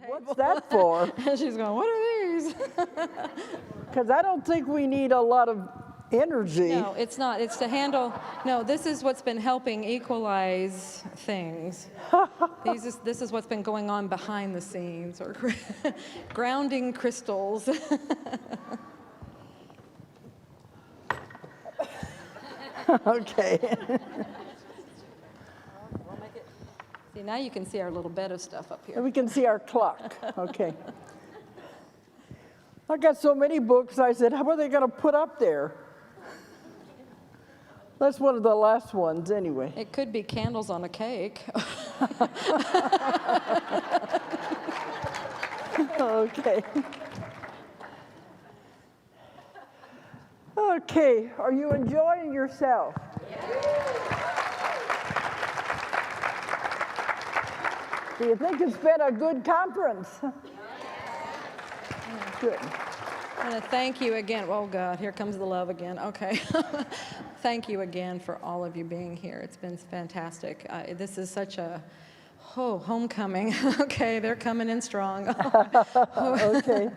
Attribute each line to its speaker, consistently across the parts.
Speaker 1: What's that for?
Speaker 2: And she's going, what are these?
Speaker 1: Because I don't think we need a lot of energy.
Speaker 2: No, it's not. It's to handle. No, this is what's been helping equalize things. This is what's been going on behind the scenes, or grounding crystals.
Speaker 1: Okay.
Speaker 2: See, now you can see our little bed of stuff up here.
Speaker 1: And we can see our clock. Okay. I got so many books, I said, how are they going to put up there? That's one of the last ones, anyway.
Speaker 2: It could be candles on a cake.
Speaker 1: Okay. Okay, are you enjoying yourself? Do you think it's been a good conference? Good.
Speaker 2: I want to thank you again. Oh, God, here comes the love again. Okay. Thank you again for all of you being here. It's been fantastic. This is such a homecoming. Okay, they're coming in strong.
Speaker 1: Okay.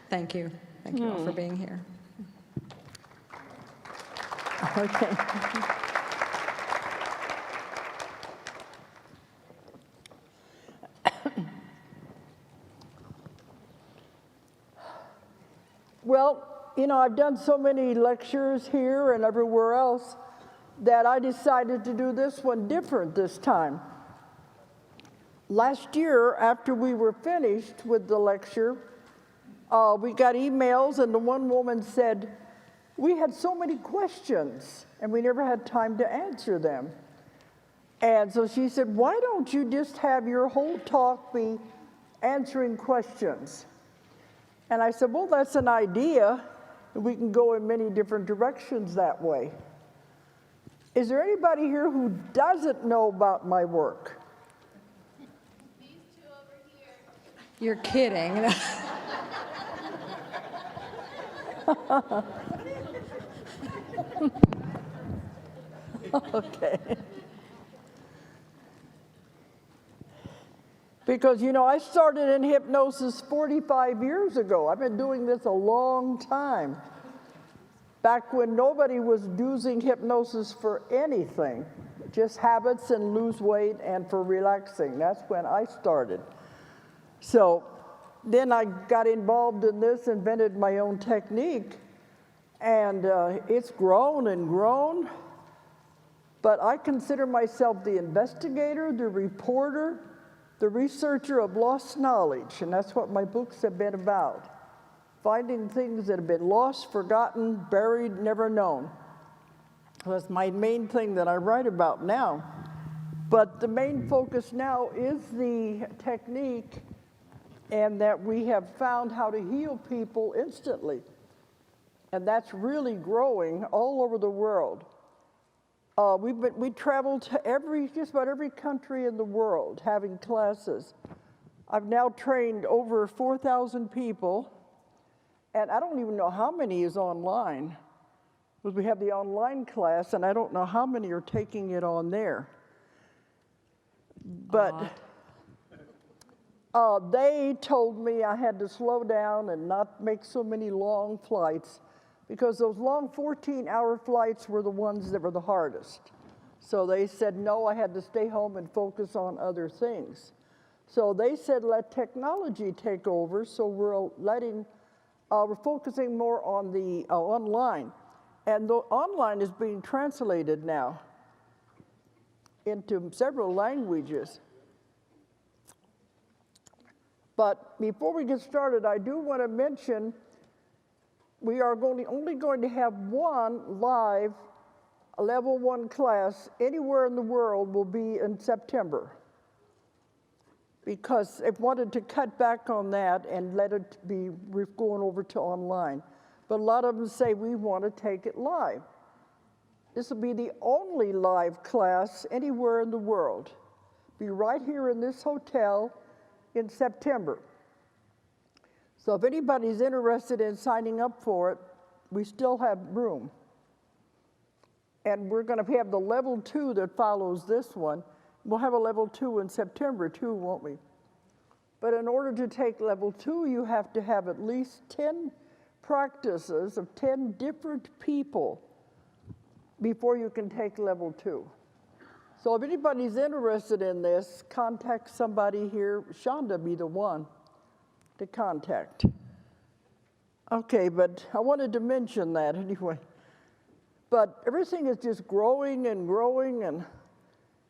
Speaker 2: Thank you. Thank you all for being here.
Speaker 1: Okay. Well, you know, I've done so many lectures here and everywhere else that I decided to do this one different this time. Last year, after we were finished with the lecture, we got emails, and the one woman said, we had so many questions, and we never had time to answer them. And so she said, why don't you just have your whole talk be answering questions? And I said, well, that's an idea. We can go in many different directions that way. Is there anybody here who doesn't know about my work?
Speaker 3: These two over here.
Speaker 2: You're kidding.
Speaker 1: Okay. Because, you know, I started in hypnosis 45 years ago. I've been doing this a long time. Back when nobody was using hypnosis for anything, just habits and lose weight and for relaxing. That's when I started. So then I got involved in this, invented my own technique, and it's grown and grown. But I consider myself the investigator, the reporter, the researcher of lost knowledge, and that's what my books have been about. Finding things that have been lost, forgotten, buried, never known. That's my main thing that I write about now. But the main focus now is the technique, and that we have found how to heal people instantly. And that's really growing all over the world. We traveled to just about every country in the world having classes. I've now trained over 4,000 people, and I don't even know how many is online. Because we have the online class, and I don't know how many are taking it on there. But they told me I had to slow down and not make so many long flights, because those long 14-hour flights were the ones that were the hardest. So they said, no, I had to stay home and focus on other things. So they said, let technology take over, so we're focusing more on the online. And the online is being translated now into several languages. But before we get started, I do want to mention we are only going to have one live level 1 class anywhere in the world will be in September. Because I've wanted to cut back on that and let it be, we're going over to online. But a lot of them say we want to take it live. This will be the only live class anywhere in the world. Be right here in this hotel in September. So if anybody's interested in signing up for it, we still have room. And we're going to have the level 2 that follows this one. We'll have a level 2 in September too, won't we? But in order to take level 2, you have to have at least 10 practices of 10 different people before you can take level 2. So if anybody's interested in this, contact somebody here. Shonda be the one to contact. Okay, but I wanted to mention that anyway. But everything is just growing and growing, and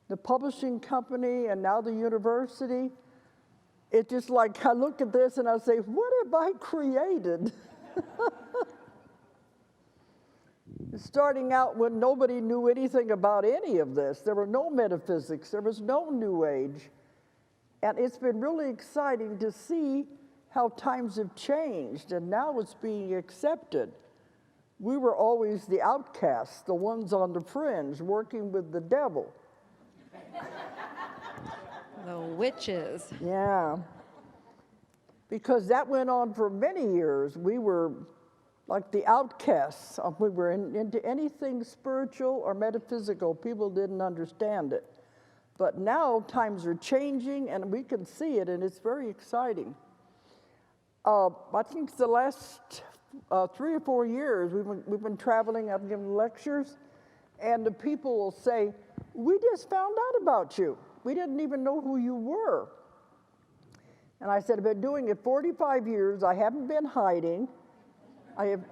Speaker 1: the publishing company and now the university. It's just like I look at this and I say, what have I created? Starting out when nobody knew anything about any of this. There were no metaphysics. There was no New Age. And it's been really exciting to see how times have changed, and now it's being accepted. We were always the outcasts, the ones on the fringe, working with the devil.
Speaker 2: The witches.
Speaker 1: Yeah. Because that went on for many years. We were like the outcasts. We were into anything spiritual or metaphysical. People didn't understand it. But now times are changing, and we can see it, and it's very exciting. I think the last 3 or 4 years, we've been traveling. I've given lectures, and the people will say, we just found out about you. We didn't even know who you were. And I said, I've been doing it 45 years. I haven't been hiding. I have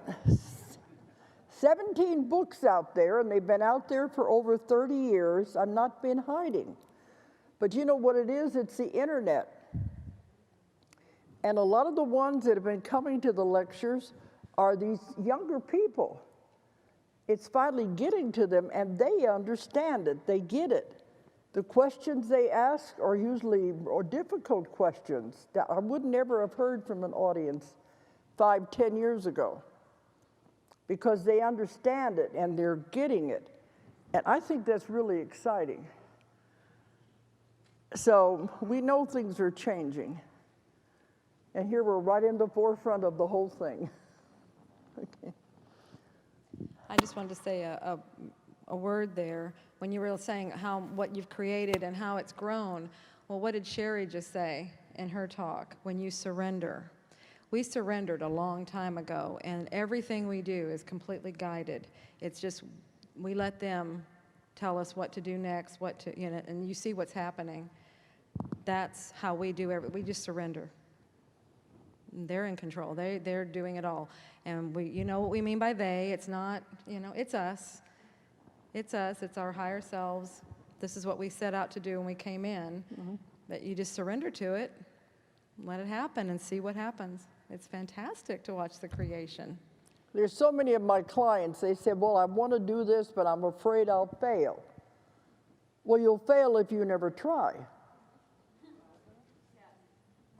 Speaker 1: 17 books out there, and they've been out there for over 30 years. I've not been hiding. But you know what it is? It's the internet. And a lot of the ones that have been coming to the lectures are these younger people. It's finally getting to them, and they understand it. They get it. The questions they ask are usually difficult questions that I would never have heard from an audience 5, 10 years ago, because they understand it and they're getting it. And I think that's really exciting. So we know things are changing. And here we're right in the forefront of the whole thing. Okay.
Speaker 2: I just wanted to say a word there. When you were saying what you've created and how it's grown, well, what did Sherry just say in her talk? When you surrender. We surrendered a long time ago, and everything we do is completely guided. It's just, we let them tell us what to do next, and you see what's happening. That's how we do we just surrender. They're in control. They're doing it all. And you know what we mean by they. It's not, it's us. It's us. It's our higher selves. This is what we set out to do when we came in. Mm-hmm. But you just surrender to it, let it happen, and see what happens. It's fantastic to watch the creation.
Speaker 1: There's so many of my clients, they say, well, I want to do this, but I'm afraid I'll fail. Well, you'll fail if you never try.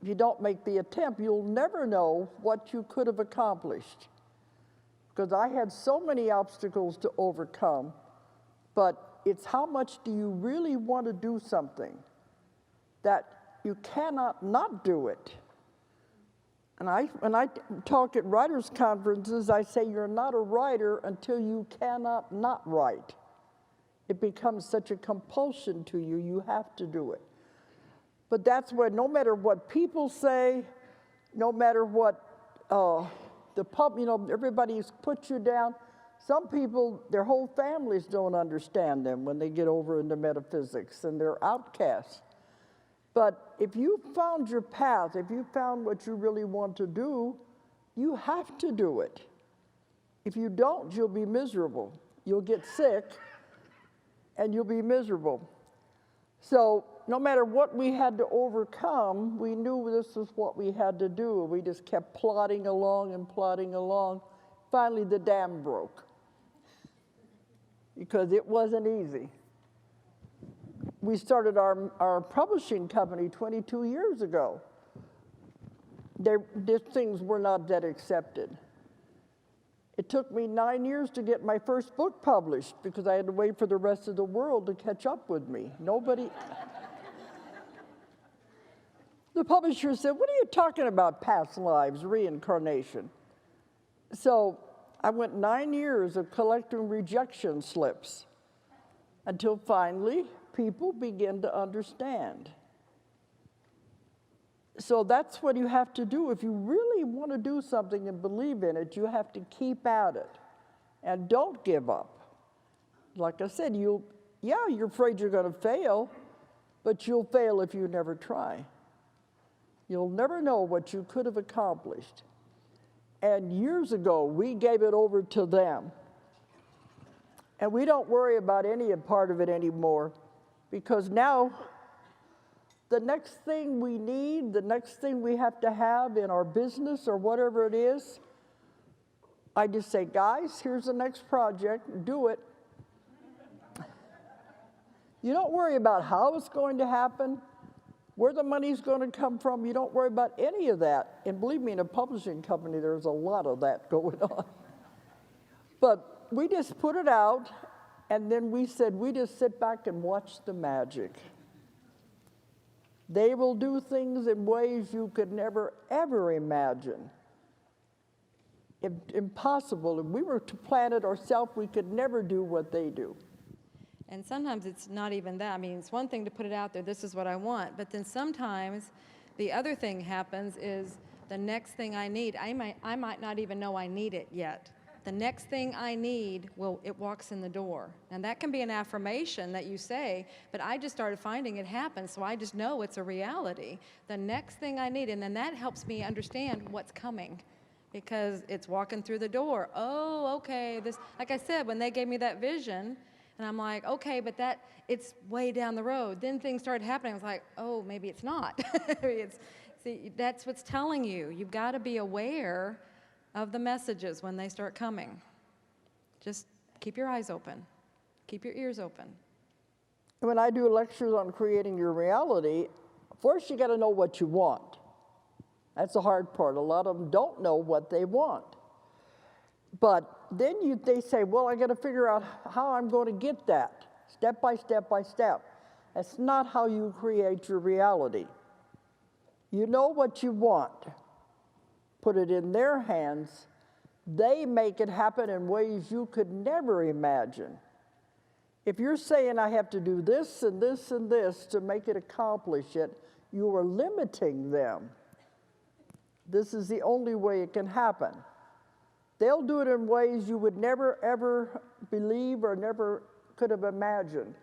Speaker 1: If you don't make the attempt, you'll never know what you could have accomplished. Because I had so many obstacles to overcome, but it's how much do you really want to do something that you cannot not do it. And when I talk at writers' conferences, I say you're not a writer until you cannot not write. It becomes such a compulsion to you, you have to do it. But that's where no matter what people say, no matter what everybody's put you down. Some people, their whole families don't understand them when they get over into metaphysics, and they're outcasts. But if you found your path, if you found what you really want to do, you have to do it. If you don't, you'll be miserable. You'll get sick, and you'll be miserable. So no matter what we had to overcome, we knew this was what we had to do. We just kept plodding along and plodding along. Finally, the dam broke, because it wasn't easy. We started our publishing company 22 years ago. These things were not that accepted. It took me 9 years to get my first book published because I had to wait for the rest of the world to catch up with me. The publisher said, what are you talking about, past lives, reincarnation? So I went 9 years of collecting rejection slips until finally people began to understand. So that's what you have to do. If you really want to do something and believe in it, you have to keep at it and don't give up. Like I said, you're afraid you're going to fail, but you'll fail if you never try. You'll never know what you could have accomplished. And years ago, we gave it over to them. And we don't worry about any part of it anymore, because now the next thing we need, the next thing we have to have in our business or whatever it is, I just say, guys, here's the next project, do it. You don't worry about how it's going to happen, where the money's going to come from. You don't worry about any of that. And believe me, in a publishing company, there's a lot of that going on. But we just put it out, and then we said, we just sit back and watch the magic. They will do things in ways you could never, ever imagine. Impossible. If we were to plan it ourselves, we could never do what they do.
Speaker 2: And sometimes it's not even that. I mean, it's one thing to put it out there, this is what I want, but then sometimes the other thing happens is the next thing I need, I might not even know I need it yet. The next thing I need, it walks in the door. And that can be an affirmation that you say, but I just started finding it happen, so I just know it's a reality. The next thing I need, and then that helps me understand what's coming, because it's walking through the door. Oh, okay, this, like I said, when they gave me that vision, and I'm like, okay, but it's way down the road. Then things started happening. I was like, oh, maybe it's not. See, that's what's telling you. You've got to be aware of the messages when they start coming. Just keep your eyes open. Keep your ears open.
Speaker 1: When I do lectures on creating your reality, first you got to know what you want. That's the hard part. A lot of them don't know what they want. But then they say, well, I got to figure out how I'm going to get that, step by step by step. That's not how you create your reality. You know what you want. Put it in their hands. They make it happen in ways you could never imagine. If you're saying I have to do this and this and this to make it accomplish it, you are limiting them. This is the only way it can happen. They'll do it in ways you would never, ever believe or never could have imagined.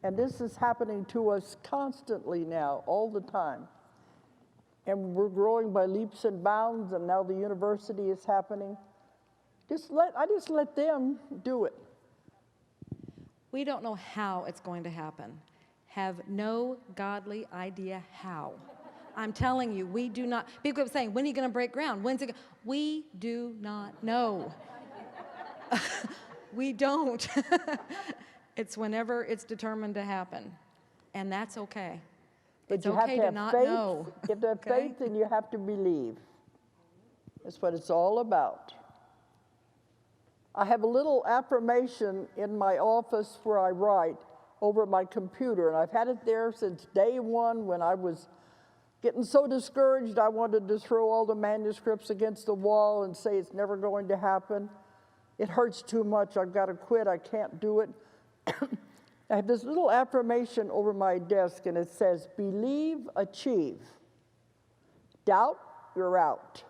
Speaker 1: And this is happening to us constantly now, all the time. And we're growing by leaps and bounds, and now the university is happening. I just let them do it.
Speaker 2: We don't know how it's going to happen. Have no godly idea how. I'm telling you, we do not. People keep saying, when are you going to break ground? When's it? We do not know. We don't. It's whenever it's determined to happen. And that's okay.
Speaker 1: But
Speaker 2: it's
Speaker 1: you
Speaker 2: okay
Speaker 1: have to
Speaker 2: to not
Speaker 1: faith.
Speaker 2: know.
Speaker 1: You have to have faith, and you have to believe. That's what it's all about. I have a little affirmation in my office where I write over my computer, and I've had it there since day one when I was getting so discouraged I wanted to throw all the manuscripts against the wall and say it's never going to happen. It hurts too much. I've got to quit. I can't do it. I have this little affirmation over my desk, and it says, believe, achieve. Doubt, you're out.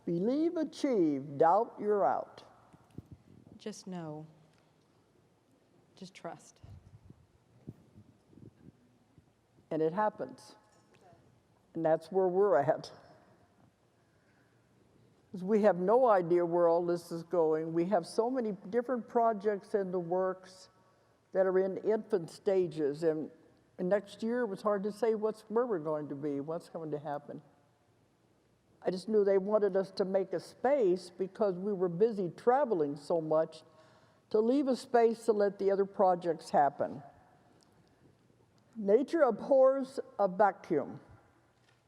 Speaker 1: Believe, achieve. Doubt, you're out.
Speaker 2: Just know. Just trust.
Speaker 1: And it happens. And that's where we're at. Because we have no idea where all this is going. We have so many different projects in the works that are in infant stages. And next year, it was hard to say where we're going to be, what's going to happen. I just knew they wanted us to make a space because we were busy traveling so much to leave a space to let the other projects happen. Nature abhors a vacuum.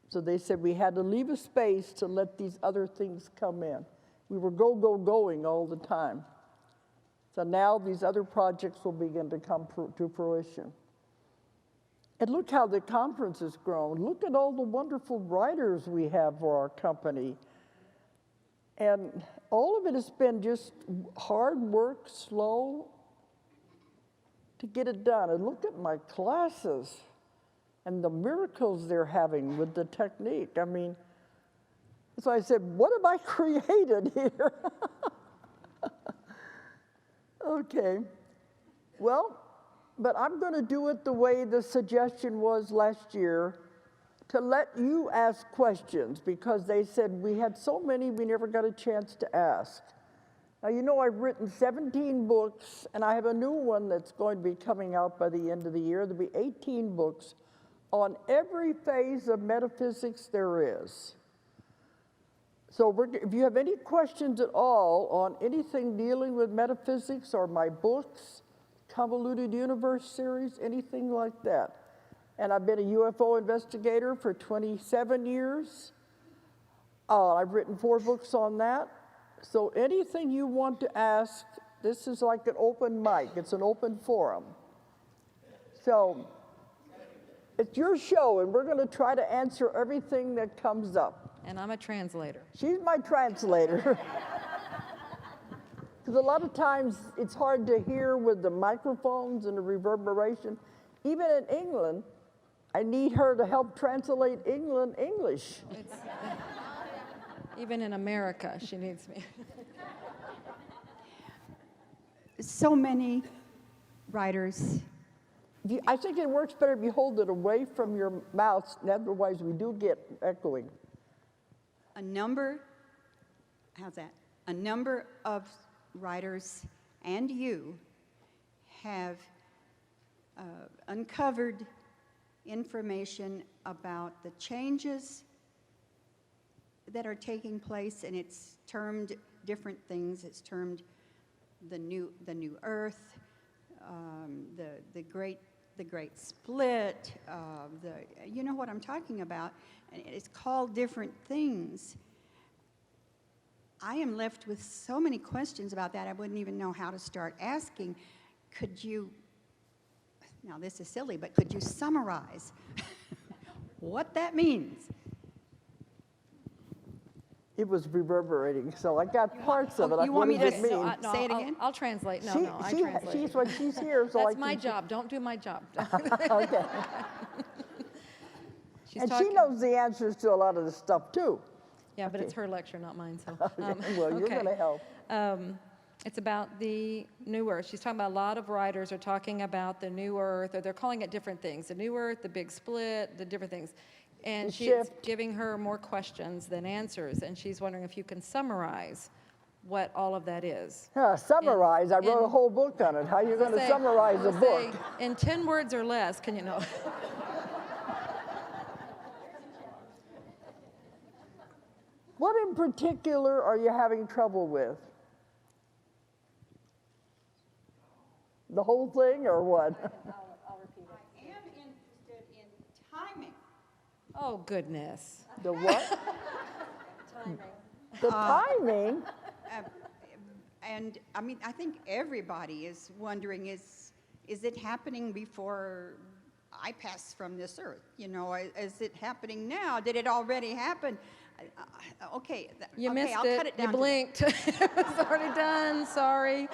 Speaker 1: So they said we had to leave a space to let these other things come in. We were going all the time. So now these other projects will begin to come to fruition. And look how the conference has grown. Look at all the wonderful writers we have for our company. And all of it has been just hard work, slow, to get it done. And look at my classes and the miracles they're having with the technique. I mean, so I said, what have I created here? Okay. Well, but I'm going to do it the way the suggestion was last year, to let you ask questions, because they said we had so many we never got a chance to ask. Now, you know, I've written 17 books, and I have a new one that's going to be coming out by the end of the year. There'll be 18 books on every phase of metaphysics there is. So if you have any questions at all on anything dealing with metaphysics or my books, Convoluted Universe series, anything like that. And I've been a UFO investigator for 27 years. I've written 4 books on that. So anything you want to ask, this is like an open mic. It's an open forum. So it's your show, and we're going to try to answer everything that comes up.
Speaker 2: And I'm a translator.
Speaker 1: She's my translator. Because a lot of times it's hard to hear with the microphones and the reverberation. Even in England, I need her to help translate England English.
Speaker 2: Even in America, she needs me.
Speaker 4: So many writers.
Speaker 1: I think it works better if you hold it away from your mouth, otherwise we do get echoing.
Speaker 4: A number of writers and you have uncovered information about the changes that are taking place, and it's termed different things. It's termed the new Earth, the great split. You know what I'm talking about. And it's called different things. I am left with so many questions about that, I wouldn't even know how to start asking. Could you, now this is silly, but could you summarize what that means?
Speaker 1: It was reverberating, so I got parts of it.
Speaker 4: You want me
Speaker 1: What
Speaker 4: to
Speaker 1: does it mean?
Speaker 2: No,
Speaker 4: Say it again?
Speaker 2: I'll translate. I translate.
Speaker 1: She's when she's here, so
Speaker 2: That's my job. Don't do my job.
Speaker 1: Okay. And she knows the answers to a lot of the stuff too.
Speaker 2: Yeah, but
Speaker 1: Okay.
Speaker 2: it's her lecture, not mine. So,
Speaker 1: Well, you're
Speaker 2: okay.
Speaker 1: going to help.
Speaker 2: It's about the new Earth. She's talking about a lot of writers are talking about the new Earth, or they're calling it different things. The new Earth, the big split, the different things. And
Speaker 1: The
Speaker 2: she's
Speaker 1: shift.
Speaker 2: giving her more questions than answers. And she's wondering if you can summarize what all of that is.
Speaker 1: Summarize. I wrote a
Speaker 2: in-
Speaker 1: whole book on it. How are you going to
Speaker 2: Say-
Speaker 1: summarize a book?
Speaker 2: say, in 10 words or less, can you know?
Speaker 1: What in particular are you having trouble with? The whole thing or what?
Speaker 4: I am interested in timing.
Speaker 2: Oh, goodness.
Speaker 1: The what?
Speaker 2: Timing.
Speaker 1: The timing?
Speaker 4: And I mean, I think everybody is wondering, is it happening before I pass from this earth? You know, is it happening now? Did it already happen? Okay.
Speaker 2: You
Speaker 4: okay,
Speaker 2: missed
Speaker 4: I'll
Speaker 2: it.
Speaker 4: cut it
Speaker 2: You
Speaker 4: down to
Speaker 2: blinked. It was already done. Sorry.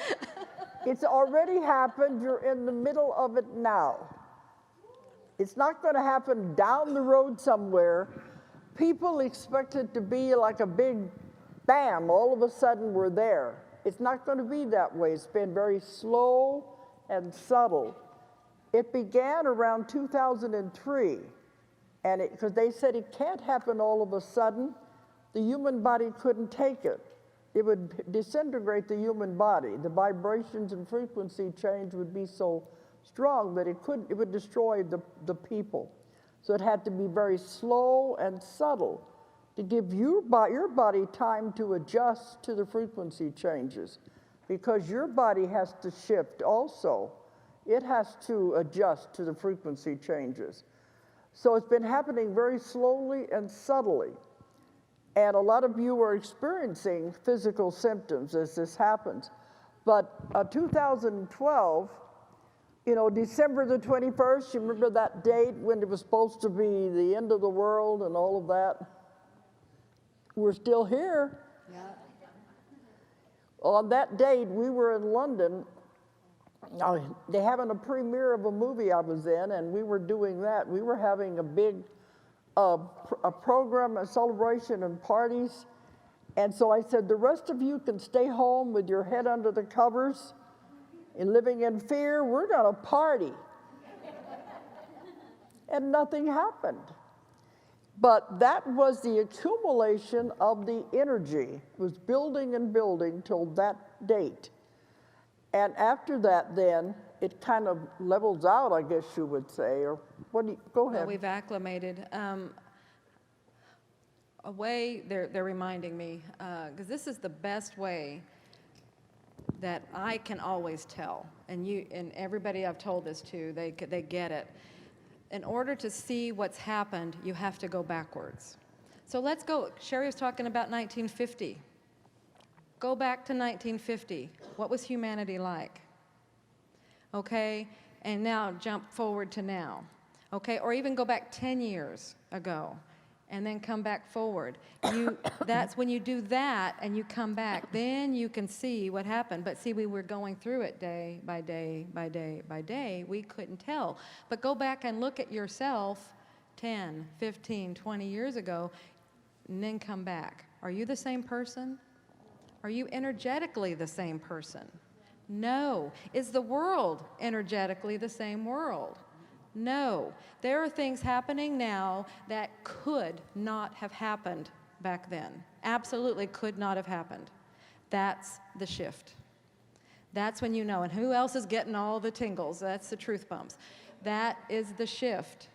Speaker 1: It's already happened. You're in the middle of it now. It's not going to happen down the road somewhere. People expect it to be like a big bam, all of a sudden we're there. It's not going to be that way. It's been very slow and subtle. It began around 2003, and because they said it can't happen all of a sudden. The human body couldn't take it. It would disintegrate the human body. The vibrations and frequency change would be so strong that it would destroy the people. So it had to be very slow and subtle to give your body time to adjust to the frequency changes, because your body has to shift also. It has to adjust to the frequency changes. So it's been happening very slowly and subtly. And a lot of you are experiencing physical symptoms as this happens. But 2012, you know, December the 21st, you remember that date when it was supposed to be the end of the world and all of that? We're still here.
Speaker 4: Yeah.
Speaker 1: On that date, we were in London They having a premiere of a movie I was in, and we were doing that. We were having a big a program, a celebration, and parties. And so I said, the rest of you can stay home with your head under the covers and living in fear. We're going to party. And nothing happened. But that was the accumulation of the energy. It was building and building till that date. And after that, then, it kind of levels out, I guess you would say. Or what do you, go ahead.
Speaker 2: Well, we've acclimated. A way, they're reminding me, because this is the best way that I can always tell. And you and everybody I've told this to, they get it. In order to see what's happened, you have to go backwards. So let's go. Sherry was talking about 1950. Go back to 1950. What was humanity like? Okay, and now jump forward to now. Okay, or even go back 10 years ago and then come back forward. That's when you do that and you come back, then you can see what happened. But see, we were going through it day by day by day by day. We couldn't tell. But go back and look at yourself 10, 15, 20 years ago, and then come back. Are you the same person? Are you energetically the same person? No. Is the world energetically the same world? No. There are things happening now that could not have happened back then. Absolutely could not have happened. That's the shift. That's when you know. And who else is getting all the tingles? That's the truth bumps. That is the shift.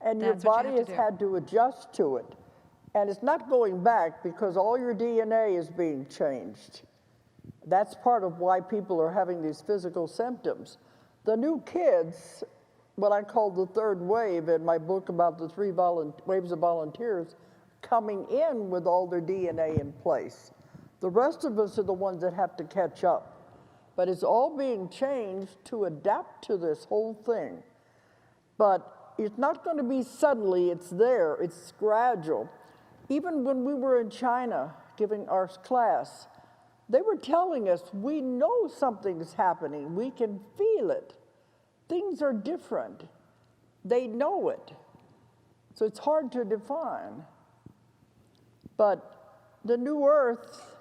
Speaker 1: And your
Speaker 2: That's what you
Speaker 1: body has had to adjust to it. And it's not going back because all your DNA is being changed. That's part of why people are having these physical symptoms. The new kids, what I call the third wave in my book about the three waves of volunteers, coming in with all their DNA in place. The rest of us are the ones that have to catch up. But it's all being changed to adapt to this whole thing. But it's not going to be suddenly, it's there, it's gradual. Even when we were in China giving our class, they were telling us, we know something's happening, we can feel it. Things are different. They know it. So it's hard to define. But the new earth,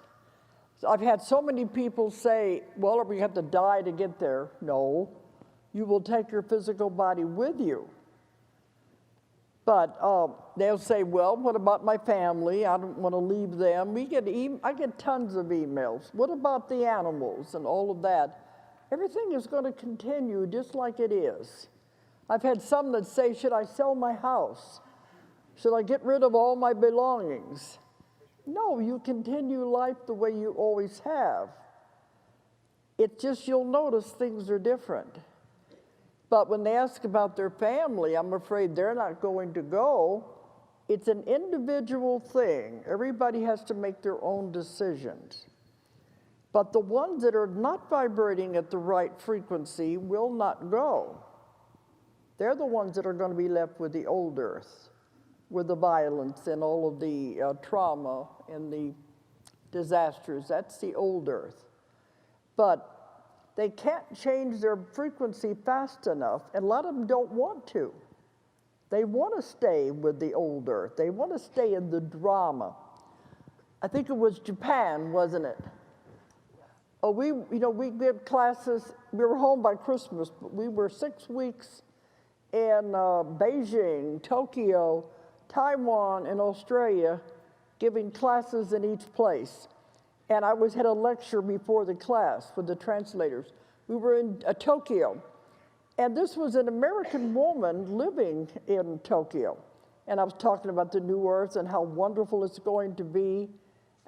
Speaker 1: I've had so many people say, well, we have to die to get there. No, you will take your physical body with you. But they'll say, well, what about my family? I don't want to leave them. I get tons of emails. What about the animals and all of that? Everything is going to continue just like it is. I've had some that say, should I sell my house? Should I get rid of all my belongings? No, you continue life the way you always have. It's just you'll notice things are different. But when they ask about their family, I'm afraid they're not going to go. It's an individual thing. Everybody has to make their own decisions. But the ones that are not vibrating at the right frequency will not go. They're the ones that are going to be left with the old earth, with the violence and all of the trauma and the disasters. That's the old earth. But they can't change their frequency fast enough, and a lot of them don't want to. They want to stay with the old earth. They want to stay in the drama. I think it was Japan, wasn't it? Oh, we did classes. We were home by Christmas, but we were 6 weeks in Beijing, Tokyo, Taiwan, and Australia, giving classes in each place. And I had a lecture before the class with the translators. We were in Tokyo, and this was an American woman living in Tokyo. And I was talking about the new earth and how wonderful it's going to be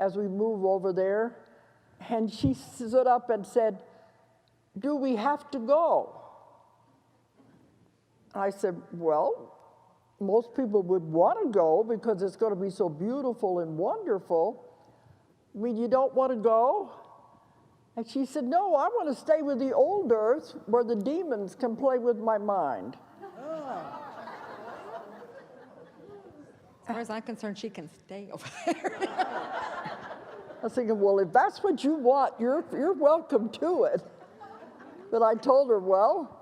Speaker 1: as we move over there. And she stood up and said, do we have to go? I said, well, most people would want to go because it's going to be so beautiful and wonderful. I mean, you don't want to go? And she said, no, I want to stay with the old earth where the demons can play with my mind.
Speaker 2: As far as I'm concerned, she can stay over there.
Speaker 1: I was thinking, well, if that's what you want, you're welcome to it. But I told her, well,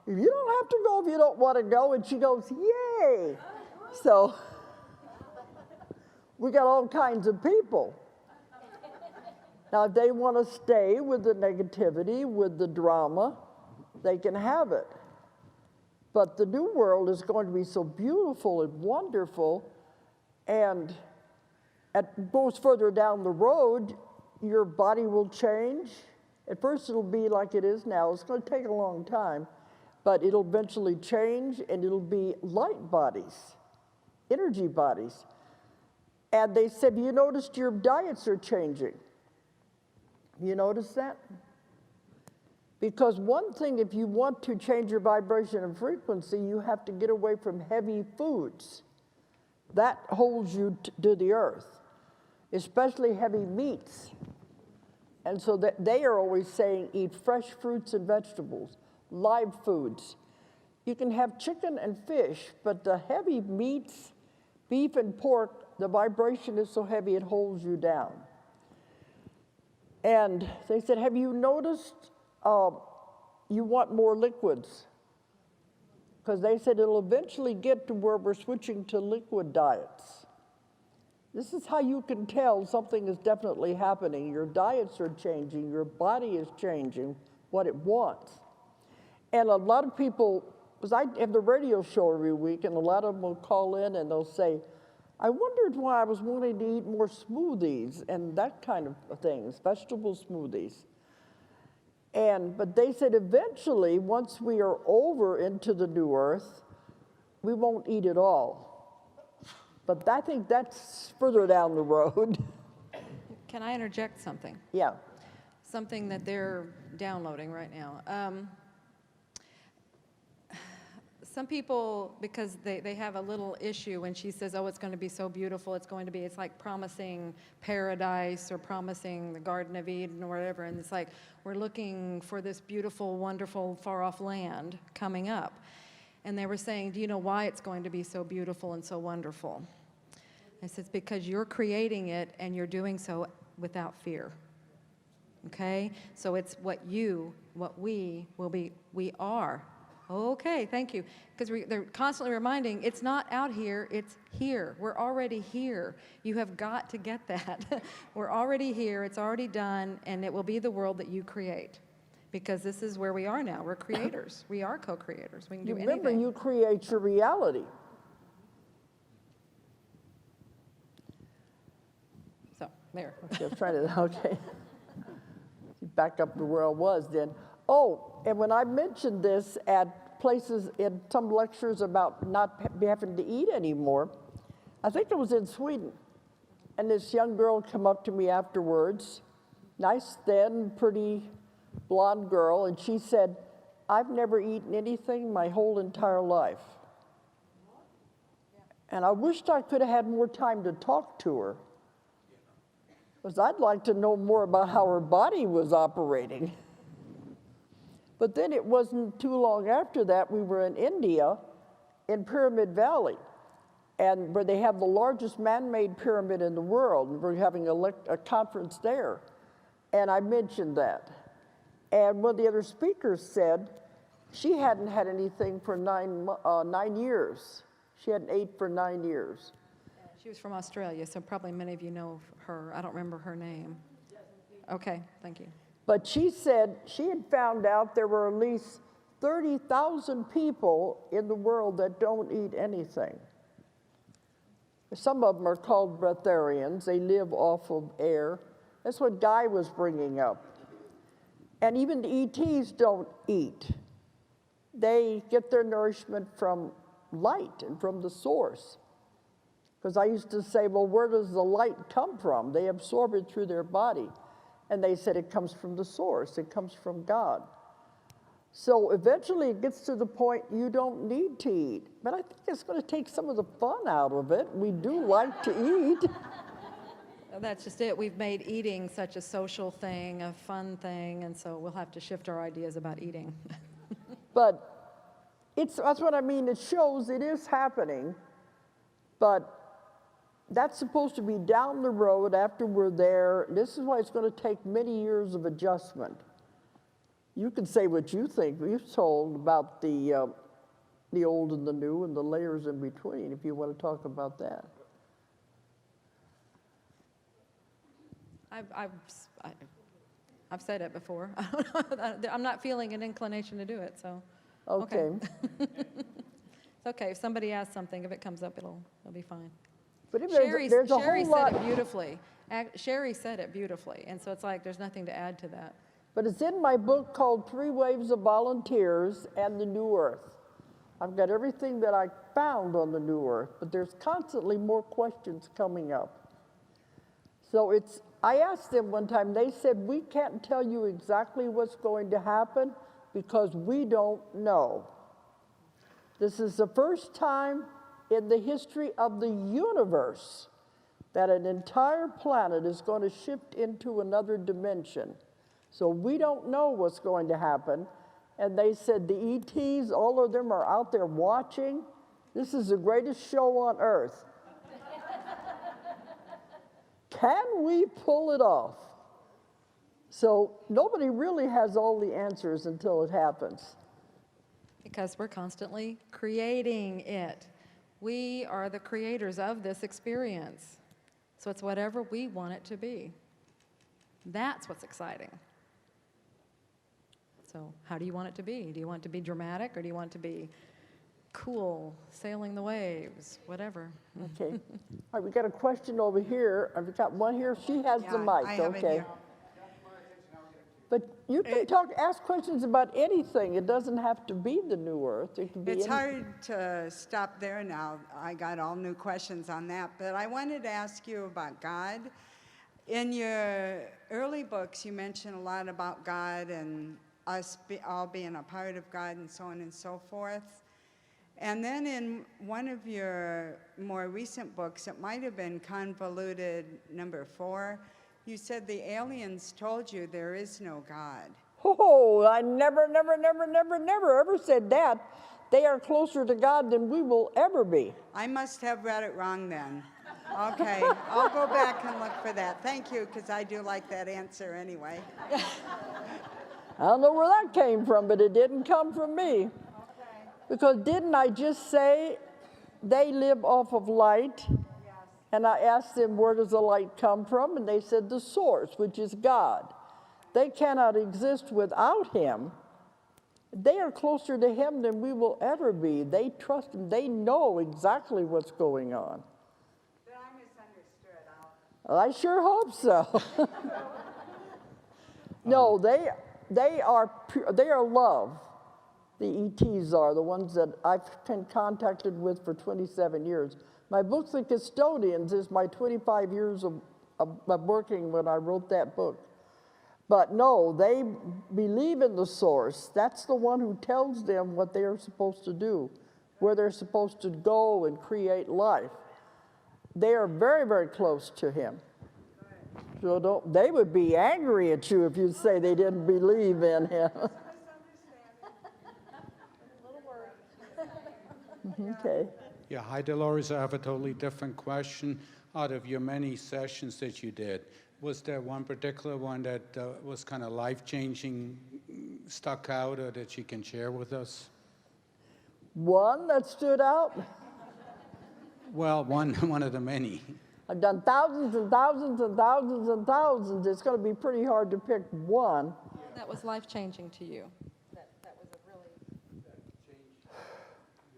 Speaker 1: if you don't have to go if you don't want to go. And she goes, yay. So we got all kinds of people. Now, if they want to stay with the negativity, with the drama, they can have it. But the new world is going to be so beautiful and wonderful, and goes further down the road, your body will change. At first, it'll be like it is now. It's going to take a long time, but it'll eventually change, and it'll be light bodies, energy bodies. And they said, you noticed your diets are changing. You notice that? Because one thing, if you want to change your vibration and frequency, you have to get away from heavy foods. That holds you to the earth, especially heavy meats. And so that they are always saying, eat fresh fruits and vegetables, live foods. You can have chicken and fish, but the heavy meats, beef and pork, the vibration is so heavy it holds you down. And they said, have you noticed you want more liquids? Because they said it'll eventually get to where we're switching to liquid diets. This is how you can tell something is definitely happening. Your diets are changing, your body is changing what it wants. And a lot of people, because I have the radio show every week, and a lot of them will call in and they'll say, I wondered why I was wanting to eat more smoothies and that kind of things, vegetable smoothies. But they said eventually, once we are over into the new earth, we won't eat it all. But I think that's further down the road.
Speaker 2: Can I interject something?
Speaker 1: Yeah.
Speaker 2: Something that they're downloading right now. Some people, because they have a little issue when she says, oh, it's going to be so beautiful, it's like promising paradise or promising the Garden of Eden or whatever, and it's like we're looking for this beautiful, wonderful, far-off land coming up. And they were saying, do you know why it's going to be so beautiful and so wonderful? I said, it's because you're creating it and you're doing so without fear. Okay? So it's what we will be, we are. Okay, thank you. Because they're constantly reminding, it's not out here, it's here. We're already here. You have got to get that. We're already here, it's already done, and it will be the world that you create. Because this is where we are now. We're creators. We are co-creators. We can do anything.
Speaker 1: Remember, you create your reality.
Speaker 2: So, there.
Speaker 1: Okay, I'm trying to, okay. Back up to where I was then. Oh, and when I mentioned this at places in some lectures about not having to eat anymore, I think it was in Sweden, and this young girl came up to me afterwards, nice, thin, pretty, blonde girl, and she said, I've never eaten anything my whole entire life. And I wished I could have had more time to talk to her, because I'd like to know more about how her body was operating. But then it wasn't too long after that, we were in India, in Pyramid Valley, and where they have the largest man-made pyramid in the world. And we're having a conference there, and I mentioned that. And one of the other speakers said she hadn't had anything for 9 years. She hadn't ate for 9 years.
Speaker 2: She was from Australia, so probably many of you know her. I don't remember her name. Okay, thank you.
Speaker 1: But she said she had found out there were at least 30,000 people in the world that don't eat anything. Some of them are called breatharians. They live off of air. That's what Guy was bringing up. And even the ETs don't eat. They get their nourishment from light and from the source. Because I used to say, well, where does the light come from? They absorb it through their body. And they said it comes from the source. It comes from God. So eventually it gets to the point you don't need to eat. But I think it's going to take some of the fun out of it. We do like to eat.
Speaker 2: That's just it. We've made eating such a social thing, a fun thing, and so we'll have to shift our ideas about eating.
Speaker 1: But that's what I mean. It shows it is happening. But that's supposed to be down the road after we're there. This is why it's going to take many years of adjustment. You can say what you think. We've told about the old and the new and the layers in between, if you want to talk about that.
Speaker 2: I've said it before. I'm not feeling an inclination to do it, so.
Speaker 1: Okay.
Speaker 2: It's okay. If somebody asks something, if it comes up, it'll be fine.
Speaker 1: But if
Speaker 2: Sherry
Speaker 1: there's a
Speaker 2: Sherry
Speaker 1: whole
Speaker 2: said
Speaker 1: lot,
Speaker 2: it beautifully. Sherry said it beautifully, and so it's like there's nothing to add to that.
Speaker 1: but it's in my book called Three Waves of Volunteers and the New Earth. I've got everything that I found on the New Earth, but there's constantly more questions coming up. So I asked them one time, they said, we can't tell you exactly what's going to happen because we don't know. This is the first time in the history of the universe that an entire planet is going to shift into another dimension. So we don't know what's going to happen. And they said the ETs, all of them are out there watching. This is the greatest show on earth. Can we pull it off? So nobody really has all the answers until it happens.
Speaker 2: Because we're constantly creating it. We are the creators of this experience. So it's whatever we want it to be. That's what's exciting. So how do you want it to be? Do you want it to be dramatic, or do you want it to be cool, sailing the waves, whatever?
Speaker 1: Okay. All right, we got a question over here. I've got one here. She has the mic,
Speaker 5: I have it
Speaker 1: okay.
Speaker 5: here.
Speaker 1: But you can ask questions about anything. It doesn't have to be the New Earth. It can be
Speaker 5: It's
Speaker 1: anything.
Speaker 5: hard to stop there now. I got all new questions on that, but I wanted to ask you about God. In your early books, you mention a lot about God and us all being a part of God and so on and so forth. And then in one of your more recent books, it might have been Convoluted number 4, you said the aliens told you there is no God.
Speaker 1: Oh, I never ever said that. They are closer to God than we will ever be.
Speaker 5: I must have read it wrong then. Okay, I'll go back and look for that. Thank you, because I do like that answer anyway.
Speaker 1: I don't know where that came from, but it didn't come from me. Because didn't I just say they live off of light? Yes. And I asked them, where does the light come from? And they said, the source, which is God. They cannot exist without him. They are closer to him than we will ever be. They trust him. They know exactly what's going on.
Speaker 5: Then I misunderstood.
Speaker 1: Well, I sure hope so. No, they are love. The ETs are the ones that I've been contacted with for 27 years. My book, The Custodians, is my 25 years of working when I wrote that book. But no, they believe in the source. That's the one who tells them what they are supposed to do, where they're supposed to go and create life. They are very, very close to him. So they would be angry at you if you say they didn't believe in him. Okay.
Speaker 6: Yeah, hi Dolores, I have a totally different question. Out of your many sessions that you did, was there one particular one that was kind of life-changing, stuck out, or that you can share with us?
Speaker 1: One that stood out?
Speaker 6: Well, one of the many.
Speaker 1: I've done thousands and thousands and thousands and thousands. It's going to be pretty hard to pick one.
Speaker 2: That was life-changing to you. That was a really...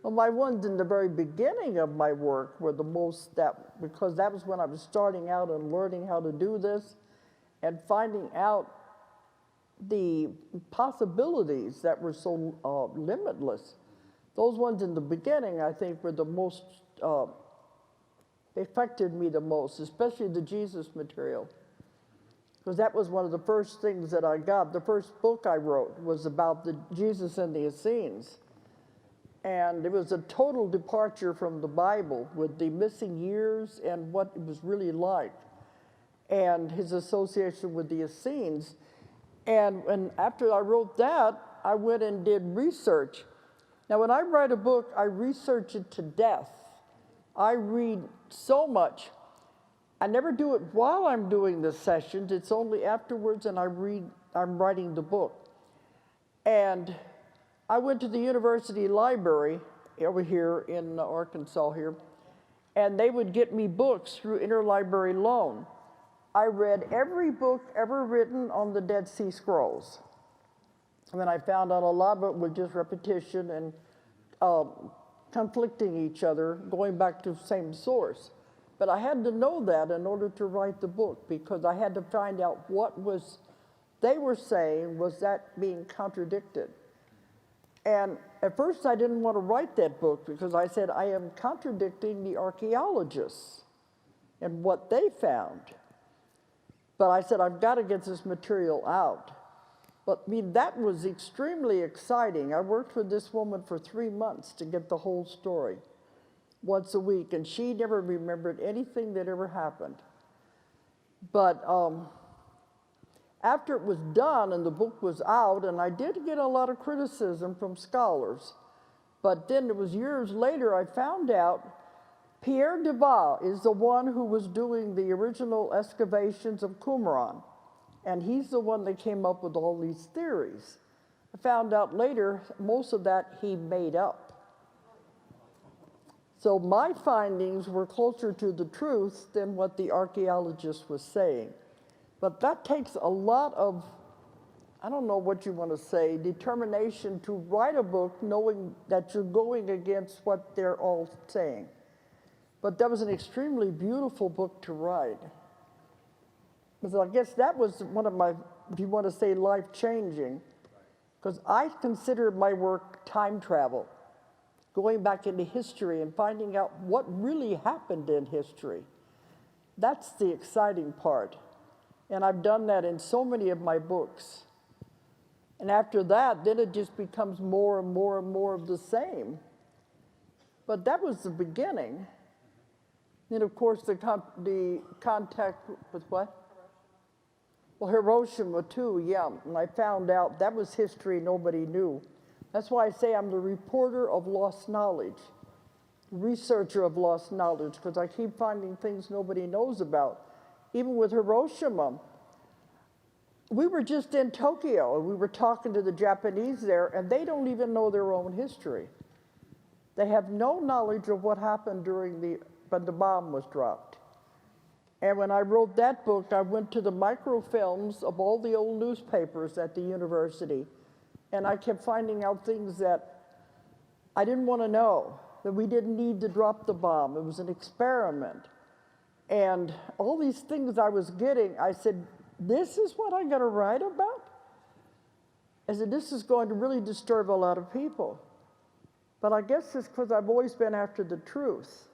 Speaker 1: Well, my ones in the very beginning of my work were the most because that was when I was starting out and learning how to do this and finding out the possibilities that were so limitless. Those ones in the beginning, I think, were the most, affected me the most, especially the Jesus material. Because that was one of the first things that I got. The first book I wrote was about the Jesus and the Essenes. And it was a total departure from the Bible with the missing years and what it was really like, and his association with the Essenes. And after I wrote that, I went and did research. Now, when I write a book, I research it to death. I read so much. I never do it while I'm doing the sessions. It's only afterwards, and I'm writing the book. And I went to the university library over here in Arkansas here, and they would get me books through interlibrary loan. I read every book ever written on the Dead Sea Scrolls. And then I found out a lot of it was just repetition and conflicting each other, going back to the same source. But I had to know that in order to write the book, because I had to find out what was they were saying, was that being contradicted. And at first I didn't want to write that book because I said I am contradicting the archaeologists and what they found. But I said I've got to get this material out. But I mean, that was extremely exciting. I worked with this woman for 3 months to get the whole story, once a week, and she never remembered anything that ever happened. But after it was done and the book was out, and I did get a lot of criticism from scholars, but then it was years later I found out Pierre Duval is the one who was doing the original excavations of Qumran, and he's the one that came up with all these theories. I found out later most of that he made up. So my findings were closer to the truth than what the archaeologist was saying. But that takes a lot of, I don't know what you want to say, determination to write a book knowing that you're going against what they're all saying. But that was an extremely beautiful book to write. Because I guess that was one of my, if you want to say, life-changing, because I consider my work time travel, going back into history and finding out what really happened in history. That's the exciting part. And I've done that in so many of my books. And after that, then it just becomes more and more and more of the same. But that was the beginning. Then, of course, the contact with what? Well, Hiroshima, too, yeah. And I found out that was history nobody knew. That's why I say I'm the reporter of lost knowledge, researcher of lost knowledge, because I keep finding things nobody knows about. Even with Hiroshima, we were just in Tokyo, and we were talking to the Japanese there, and they don't even know their own history. They have no knowledge of what happened when the bomb was dropped. And when I wrote that book, I went to the microfilms of all the old newspapers at the university, and I kept finding out things that I didn't want to know, that we didn't need to drop the bomb. It was an experiment. And all these things I was getting, I said, this is what I got to write about? I said, this is going to really disturb a lot of people. But I guess it's because I've always been after the truth.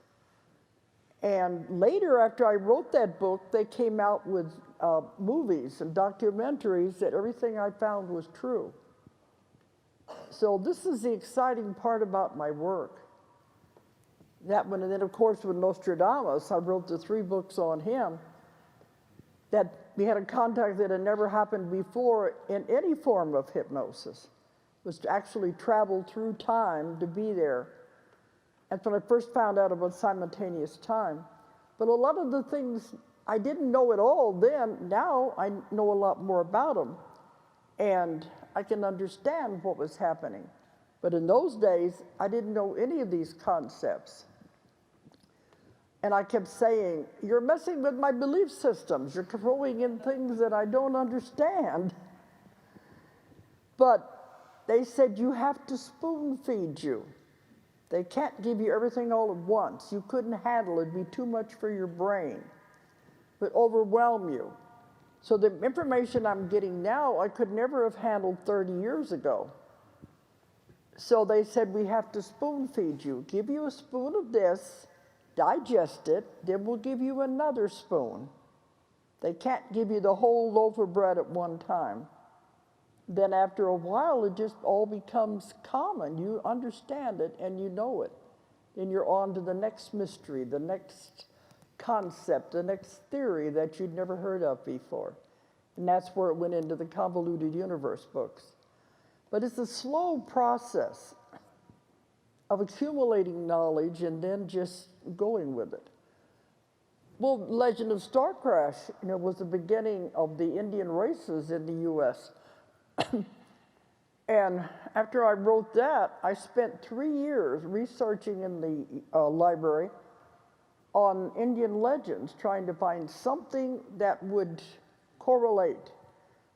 Speaker 1: And later, after I wrote that book, they came out with movies and documentaries that everything I found was true. So this is the exciting part about my work. That one, and then of course with Nostradamus, I wrote the 3 books on him, that we had a contact that had never happened before in any form of hypnosis, was to actually travel through time to be there. That's when I first found out about simultaneous time. But a lot of the things I didn't know at all then, now I know a lot more about them. And I can understand what was happening. But in those days, I didn't know any of these concepts. And I kept saying, you're messing with my belief systems. You're throwing in things that I don't understand. But they said, you have to spoon feed you. They can't give you everything all at once. You couldn't handle it. It'd be too much for your brain. But overwhelm you. So the information I'm getting now, I could never have handled 30 years ago. So they said, we have to spoon feed you. Give you a spoon of this, digest it, then we'll give you another spoon. They can't give you the whole loaf of bread at one time. Then after a while, it just all becomes common. You understand it and you know it. Then you're on to the next mystery, the next concept, the next theory that you'd never heard of before. And that's where it went into the Convoluted Universe books. But it's a slow process of accumulating knowledge and then just going with it. Well, Legend of Star Crash, was the beginning of the Indian races in the U.S. And after I wrote that, I spent 3 years researching in the library on Indian legends, trying to find something that would correlate.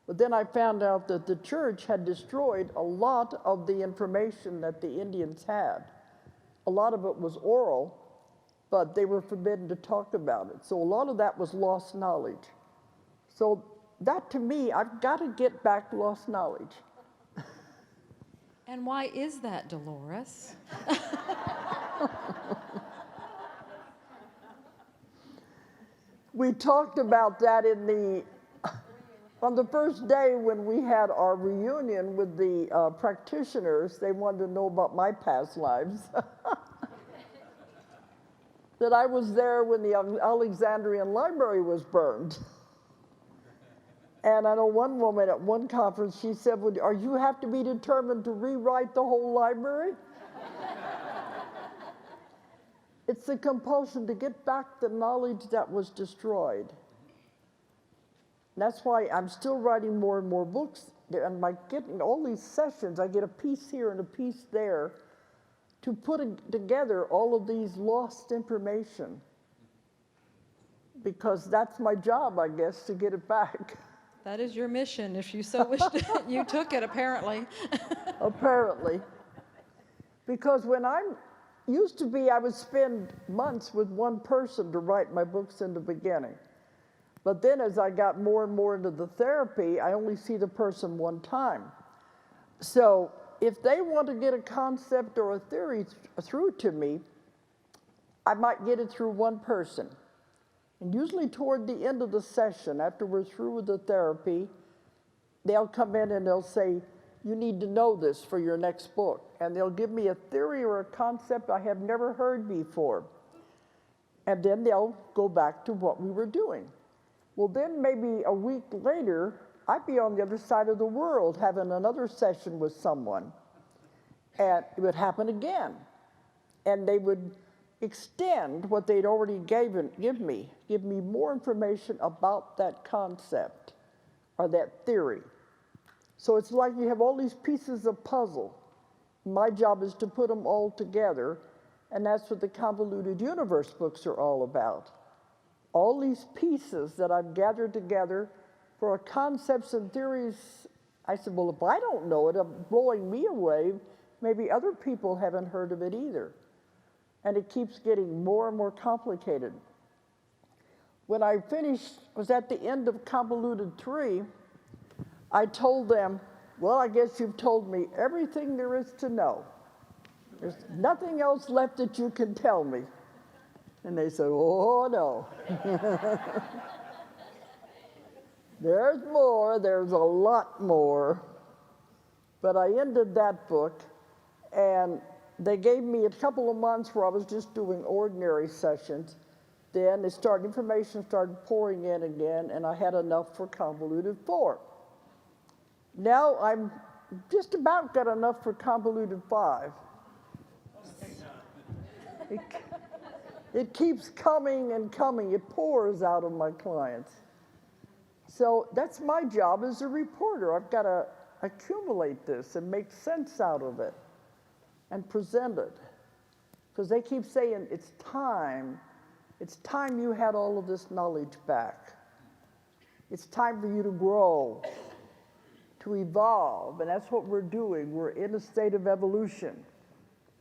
Speaker 1: But then I found out that the church had destroyed a lot of the information that the Indians had. A lot of it was oral, but they were forbidden to talk about it. So a lot of that was lost knowledge. So that, to me, I've got to get back lost knowledge.
Speaker 2: And why is that, Dolores?
Speaker 1: We talked about that on the first day when we had our reunion with the practitioners. They wanted to know about my past lives. That I was there when the Alexandrian library was burned. And I know one woman at one conference, she said, well, are you have to be determined to rewrite the whole library? It's the compulsion to get back the knowledge that was destroyed. And that's why I'm still writing more and more books. And by getting all these sessions, I get a piece here and a piece there to put together all of these lost information. Because that's my job, I guess, to get it back.
Speaker 2: That is your mission, if you so wish to. You took it, apparently.
Speaker 1: Apparently. Because when I would spend months with one person to write my books in the beginning. But then as I got more and more into the therapy, I only see the person one time. So if they want to get a concept or a theory through to me, I might get it through one person. And usually toward the end of the session, after we're through with the therapy, they'll come in and they'll say, you need to know this for your next book. And they'll give me a theory or a concept I have never heard before. And then they'll go back to what we were doing. Well, then maybe a week later, I'd be on the other side of the world having another session with someone. And it would happen again. And they would extend what they'd already give me more information about that concept or that theory. So it's like you have all these pieces of puzzle. My job is to put them all together, and that's what the Convoluted Universe books are all about. All these pieces that I've gathered together for concepts and theories. I said, well, if I don't know it, it's blowing me away. Maybe other people haven't heard of it either. And it keeps getting more and more complicated. When I was at the end of Convoluted 3, I told them, well, I guess you've told me everything there is to know. There's nothing else left that you can tell me. And they said, oh, no. There's more, there's a lot more. But I ended that book, and they gave me a couple of months where I was just doing ordinary sessions. Then information started pouring in again, and I had enough for Convoluted 4. Now I'm just about got enough for Convoluted 5. It keeps coming and coming. It pours out of my clients. So that's my job as a reporter. I've got to accumulate this and make sense out of it and present it. Because they keep saying, it's time you had all of this knowledge back. It's time for you to grow, to evolve, and that's what we're doing. We're in a state of evolution,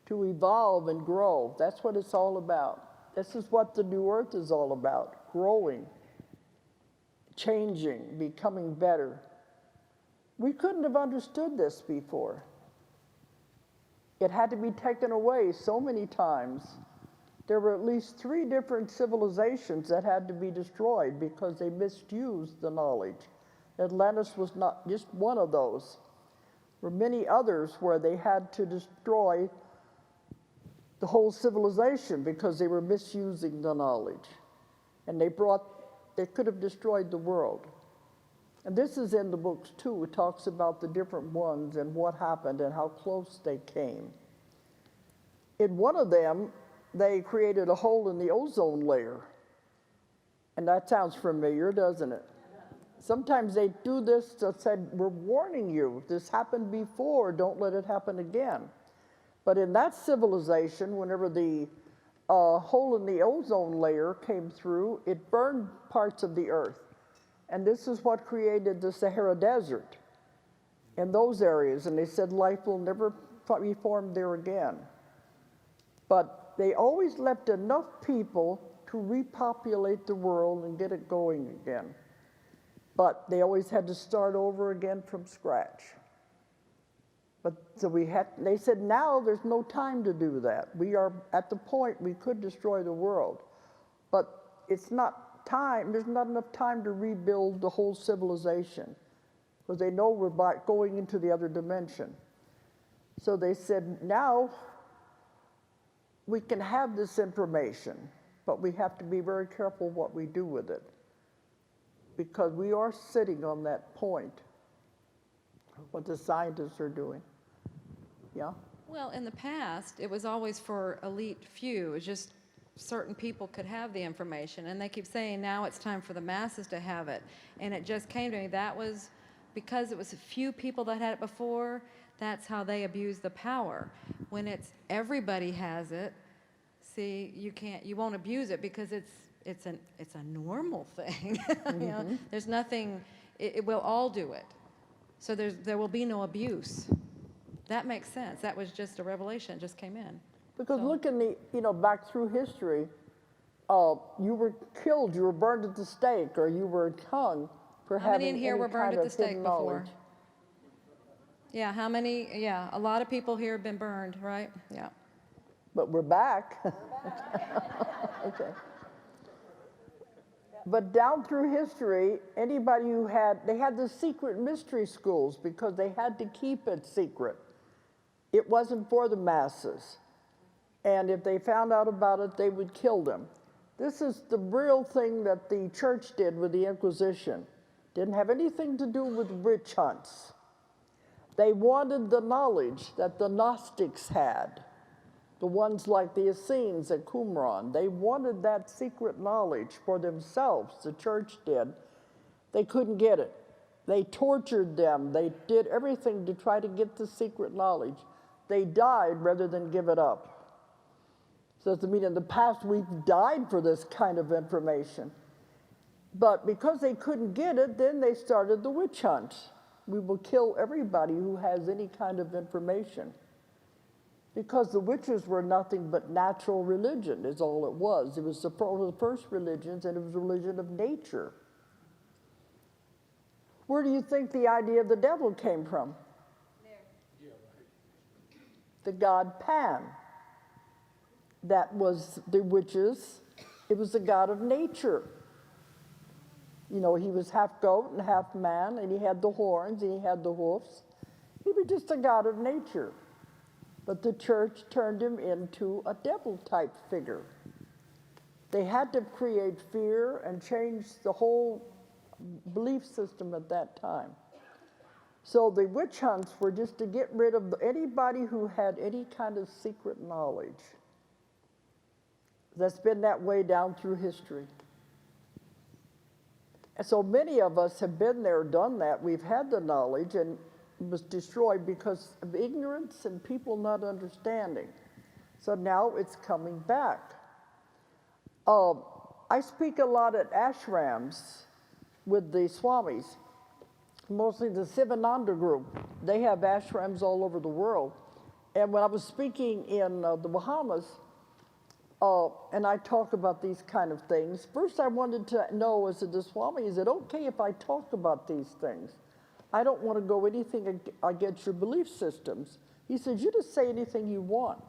Speaker 1: to evolve and grow. That's what it's all about. This is what the new earth is all about, growing, changing, becoming better. We couldn't have understood this before. It had to be taken away so many times. There were at least 3 different civilizations that had to be destroyed because they misused the knowledge. Atlantis was not just one of those. There were many others where they had to destroy the whole civilization because they were misusing the knowledge. And they could have destroyed the world. And this is in the books too. It talks about the different ones and what happened and how close they came. In one of them, they created a hole in the ozone layer. And that sounds familiar, doesn't it? Sometimes they do this to say, we're warning you, this happened before, don't let it happen again. But in that civilization, whenever the hole in the ozone layer came through, it burned parts of the earth. And this is what created the Sahara Desert in those areas. And they said life will never be formed there again. But they always left enough people to repopulate the world and get it going again. But they always had to start over again from scratch. But so they said now there's no time to do that. We are at the point we could destroy the world. But it's not time, there's not enough time to rebuild the whole civilization. Because they know we're going into the other dimension. So they said now we can have this information, but we have to be very careful what we do with it. Because we are sitting on that point, what the scientists are doing. Yeah?
Speaker 2: Well, in the past, it was always for elite few. It was just certain people could have the information. And they keep saying now it's time for the masses to have it. And it just came to me, that was because it was a few people that had it before, that's how they abuse the power. When it's everybody has it, see, you won't abuse it because it's a normal thing. You know, there's nothing, we'll all do it. So there will be no abuse. That makes sense. That was just a revelation, it just came in.
Speaker 1: Because look back through history, you were killed, you were burned at the stake, or you were hung for
Speaker 2: How many
Speaker 1: having
Speaker 2: in here
Speaker 1: any
Speaker 2: were burned
Speaker 1: kind
Speaker 2: at the
Speaker 1: of
Speaker 2: stake
Speaker 1: hidden
Speaker 2: before?
Speaker 1: knowledge.
Speaker 2: Yeah, how many? Yeah, a lot of people here have been burned, right? Yeah.
Speaker 1: But we're back. Okay. But down through history, anybody who they had the secret mystery schools because they had to keep it secret. It wasn't for the masses. And if they found out about it, they would kill them. This is the real thing that the church did with the Inquisition. Didn't have anything to do with witch hunts. They wanted the knowledge that the Gnostics had, the ones like the Essenes at Qumran. They wanted that secret knowledge for themselves, the church did. They couldn't get it. They tortured them. They did everything to try to get the secret knowledge. They died rather than give it up. So in the past we've died for this kind of information. But because they couldn't get it, then they started the witch hunt. We will kill everybody who has any kind of information. Because the witches were nothing but natural religion is all it was. It was the first religions, and it was a religion of nature. Where do you think the idea of the devil came from? The god Pan. That was the witches. It was the god of nature. You know, he was half goat and half man, and he had the horns, and he had the hoofs. He was just a god of nature. But the church turned him into a devil-type figure. They had to create fear and change the whole belief system at that time. So the witch hunts were just to get rid of anybody who had any kind of secret knowledge. That's been that way down through history. And so many of us have been there, done that. We've had the knowledge, and it was destroyed because of ignorance and people not understanding. So now it's coming back. I speak a lot at ashrams with the swamis, mostly the Sivananda group. They have ashrams all over the world. And when I was speaking in the Bahamas, and I talk about these kind of things, first I wanted to know, as a Swami, is it okay if I talk about these things? I don't want to go anything against your belief systems. He said, you just say anything you want.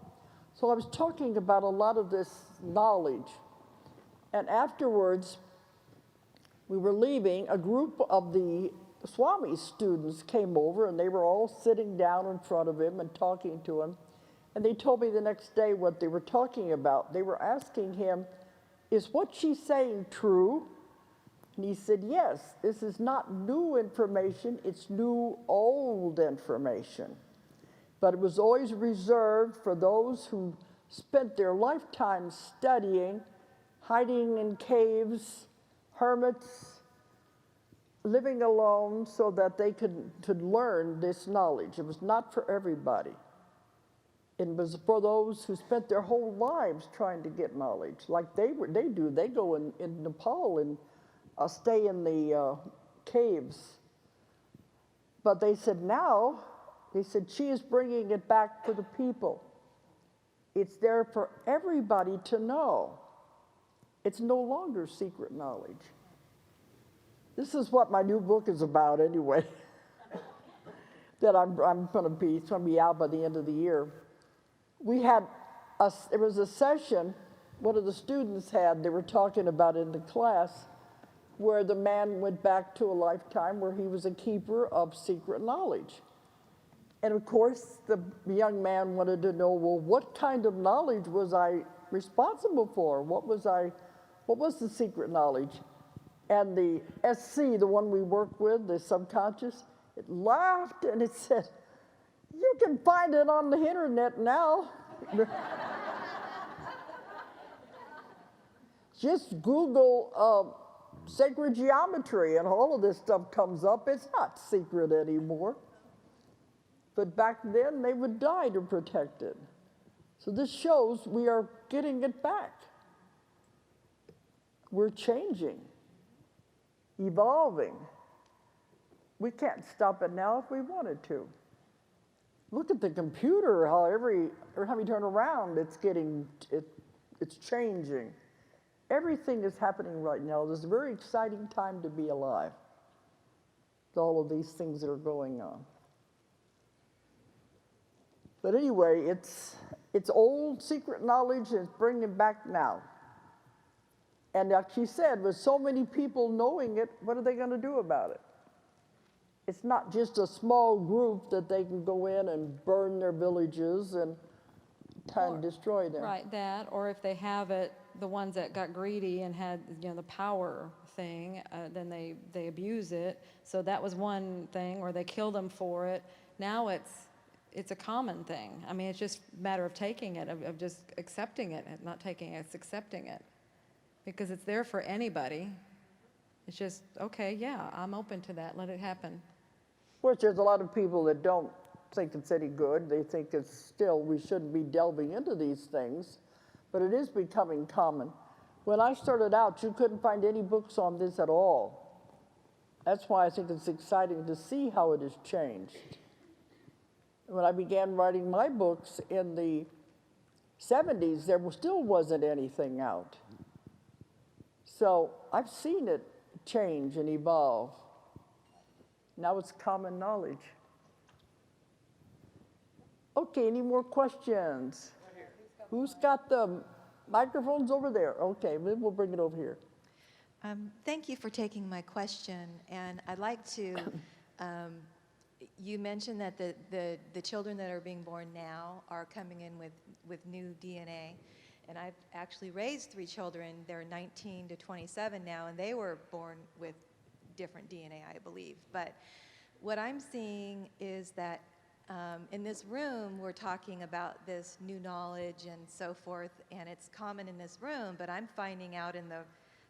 Speaker 1: So I was talking about a lot of this knowledge. And afterwards, we were leaving, a group of the Swami students came over, and they were all sitting down in front of him and talking to him. And they told me the next day what they were talking about. They were asking him, is what she's saying true? And he said, yes, this is not new information, it's new old information. But it was always reserved for those who spent their lifetime studying, hiding in caves, hermits, living alone so that they could learn this knowledge. It was not for everybody. It was for those who spent their whole lives trying to get knowledge, like they do. They go in Nepal and stay in the caves. But they said now, she is bringing it back for the people. It's there for everybody to know. It's no longer secret knowledge. This is what my new book is about anyway, that I'm going to be, it's going to be out by the end of the year. There was a session one of the students they were talking about in the class, where the man went back to a lifetime where he was a keeper of secret knowledge. And of course, the young man wanted to know, well, what kind of knowledge was I responsible for? What was the secret knowledge? And the SC, the one we work with, the subconscious, it laughed and it said, you can find it on the internet now. Just Google sacred geometry and all of this stuff comes up. It's not secret anymore. But back then, they would die to protect it. So this shows we are getting it back. We're changing, evolving. We can't stop it now if we wanted to. Look at the computer, how every time you turn around, it's changing. Everything is happening right now. This is a very exciting time to be alive, with all of these things that are going on. But anyway, it's old secret knowledge and it's bringing it back now. And like she said, with so many people knowing it, what are they going to do about it? It's not just a small group that they can go in and burn their villages and kind of destroy them.
Speaker 2: Right, that, or if they have it, the ones that got greedy and had, the power thing, then they abuse it. So that was one thing, or they kill them for it. Now it's a common thing. I mean, it's just a matter of taking it, of just accepting it, and not taking it, it's accepting it. Because it's there for anybody. It's just, okay, yeah, I'm open to that, let it happen.
Speaker 1: Of course, there's a lot of people that don't think it's any good. They think it's still, we shouldn't be delving into these things, but it is becoming common. When I started out, you couldn't find any books on this at all. That's why I think it's exciting to see how it has changed. When I began writing my books in the 70s, there still wasn't anything out. So I've seen it change and evolve. Now it's common knowledge. Okay, any more questions? Who's got the microphones over there? Okay, then we'll bring it over here.
Speaker 7: Thank you for taking my question. And I'd like to, you mentioned that the children that are being born now are coming in with new DNA. And I've actually raised 3 children. They're 19 to 27 now, and they were born with different DNA, I believe. But what I'm seeing is that in this room, we're talking about this new knowledge and so forth, and it's common in this room, but I'm finding out in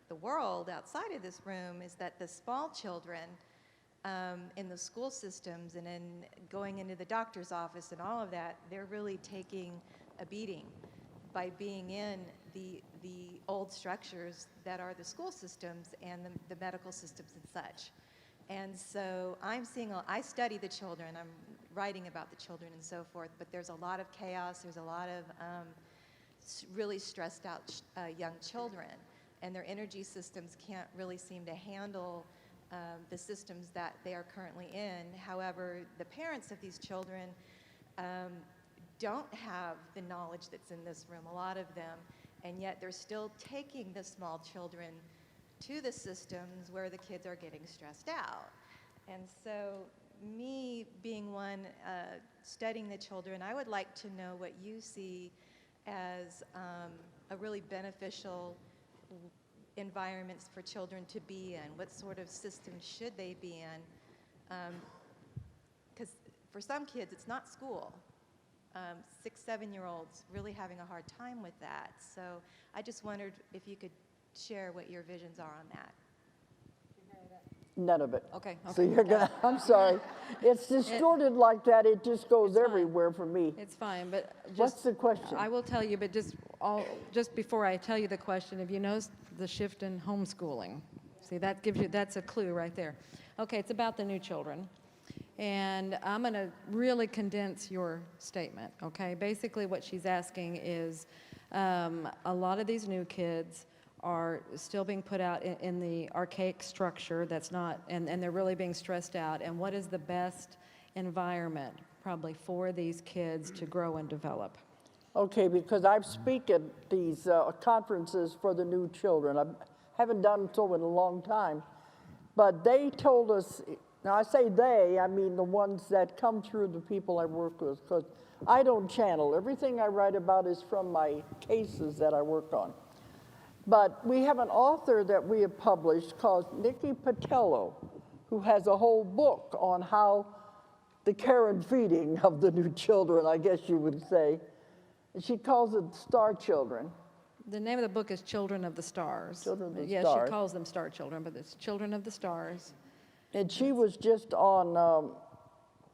Speaker 7: the world outside of this room is that the small children in the school systems and in going into the doctor's office and all of that, they're really taking a beating by being in the old structures that are the school systems and the medical systems and such. And so I'm seeing, I study the children, I'm writing about the children and so forth, but there's a lot of chaos, there's a lot of really stressed out young children, and their energy systems can't really seem to handle the systems that they are currently in. However, the parents of these children don't have the knowledge that's in this room, a lot of them, and yet they're still taking the small children to the systems where the kids are getting stressed out. And so me being one studying the children, I would like to know what you see as a really beneficial environments for children to be in. What sort of systems should they be in? Because for some kids, it's not school. 6, 7-year-olds really having a hard time with that. So I just wondered if you could share what your visions are on that.
Speaker 1: None of it.
Speaker 2: Okay,
Speaker 1: So
Speaker 2: okay.
Speaker 1: you're gonna, I'm sorry. It's distorted like that, it just goes
Speaker 2: It's fine.
Speaker 1: everywhere for me.
Speaker 2: It's fine, but just...
Speaker 1: What's the question?
Speaker 2: I will tell you, but just before I tell you the question, have you noticed the shift in homeschooling? See, that gives you, that's a clue right there. Okay, it's about the new children. And I'm going to really condense your statement, okay? Basically, what she's asking is a lot of these new kids are still being put out in the archaic structure that's not, and they're really being stressed out. And what is the best environment, probably, for these kids to grow and develop?
Speaker 1: Okay, because I speak at these conferences for the new children. I haven't done so in a long time. But they told us, now I say they, I mean the ones that come through the people I work with, because I don't channel. Everything I write about is from my cases that I work on. But we have an author that we have published called Nikki Patello, who has a whole book on how the care and feeding of the new children, I guess you would say. She calls it Star Children.
Speaker 2: The name of the book is Children of the Stars.
Speaker 1: Children of the
Speaker 2: Yes,
Speaker 1: Stars.
Speaker 2: she calls them Star Children, but it's Children of the Stars.
Speaker 1: And she was just on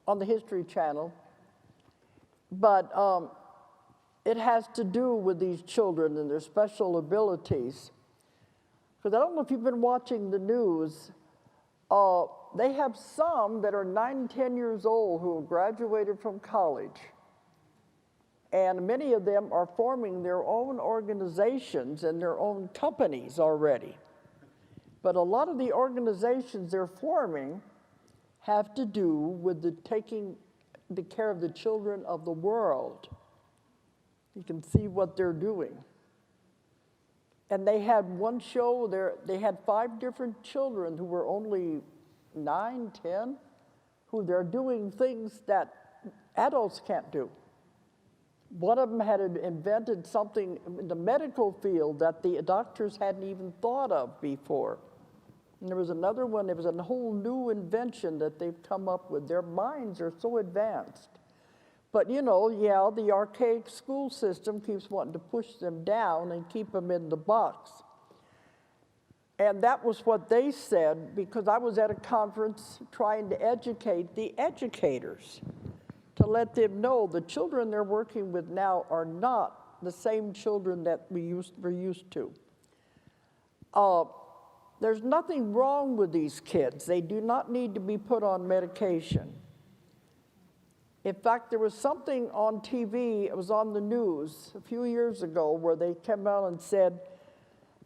Speaker 1: the History Channel. But it has to do with these children and their special abilities. Because I don't know if you've been watching the news. They have some that are 9 and 10 years old who have graduated from college. And many of them are forming their own organizations and their own companies already. But a lot of the organizations they're forming have to do with taking the care of the children of the world. You can see what they're doing. And they had one show, they had 5 different children who were only 9, 10, who they're doing things that adults can't do. One of them had invented something in the medical field that the doctors hadn't even thought of before. And there was another one, there was a whole new invention that they've come up with. Their minds are so advanced. But you know, yeah, the archaic school system keeps wanting to push them down and keep them in the box. And that was what they said, because I was at a conference trying to educate the educators, to let them know the children they're working with now are not the same children that we're used to. There's nothing wrong with these kids. They do not need to be put on medication. In fact, there was something on TV, it was on the news a few years ago, where they came out and said,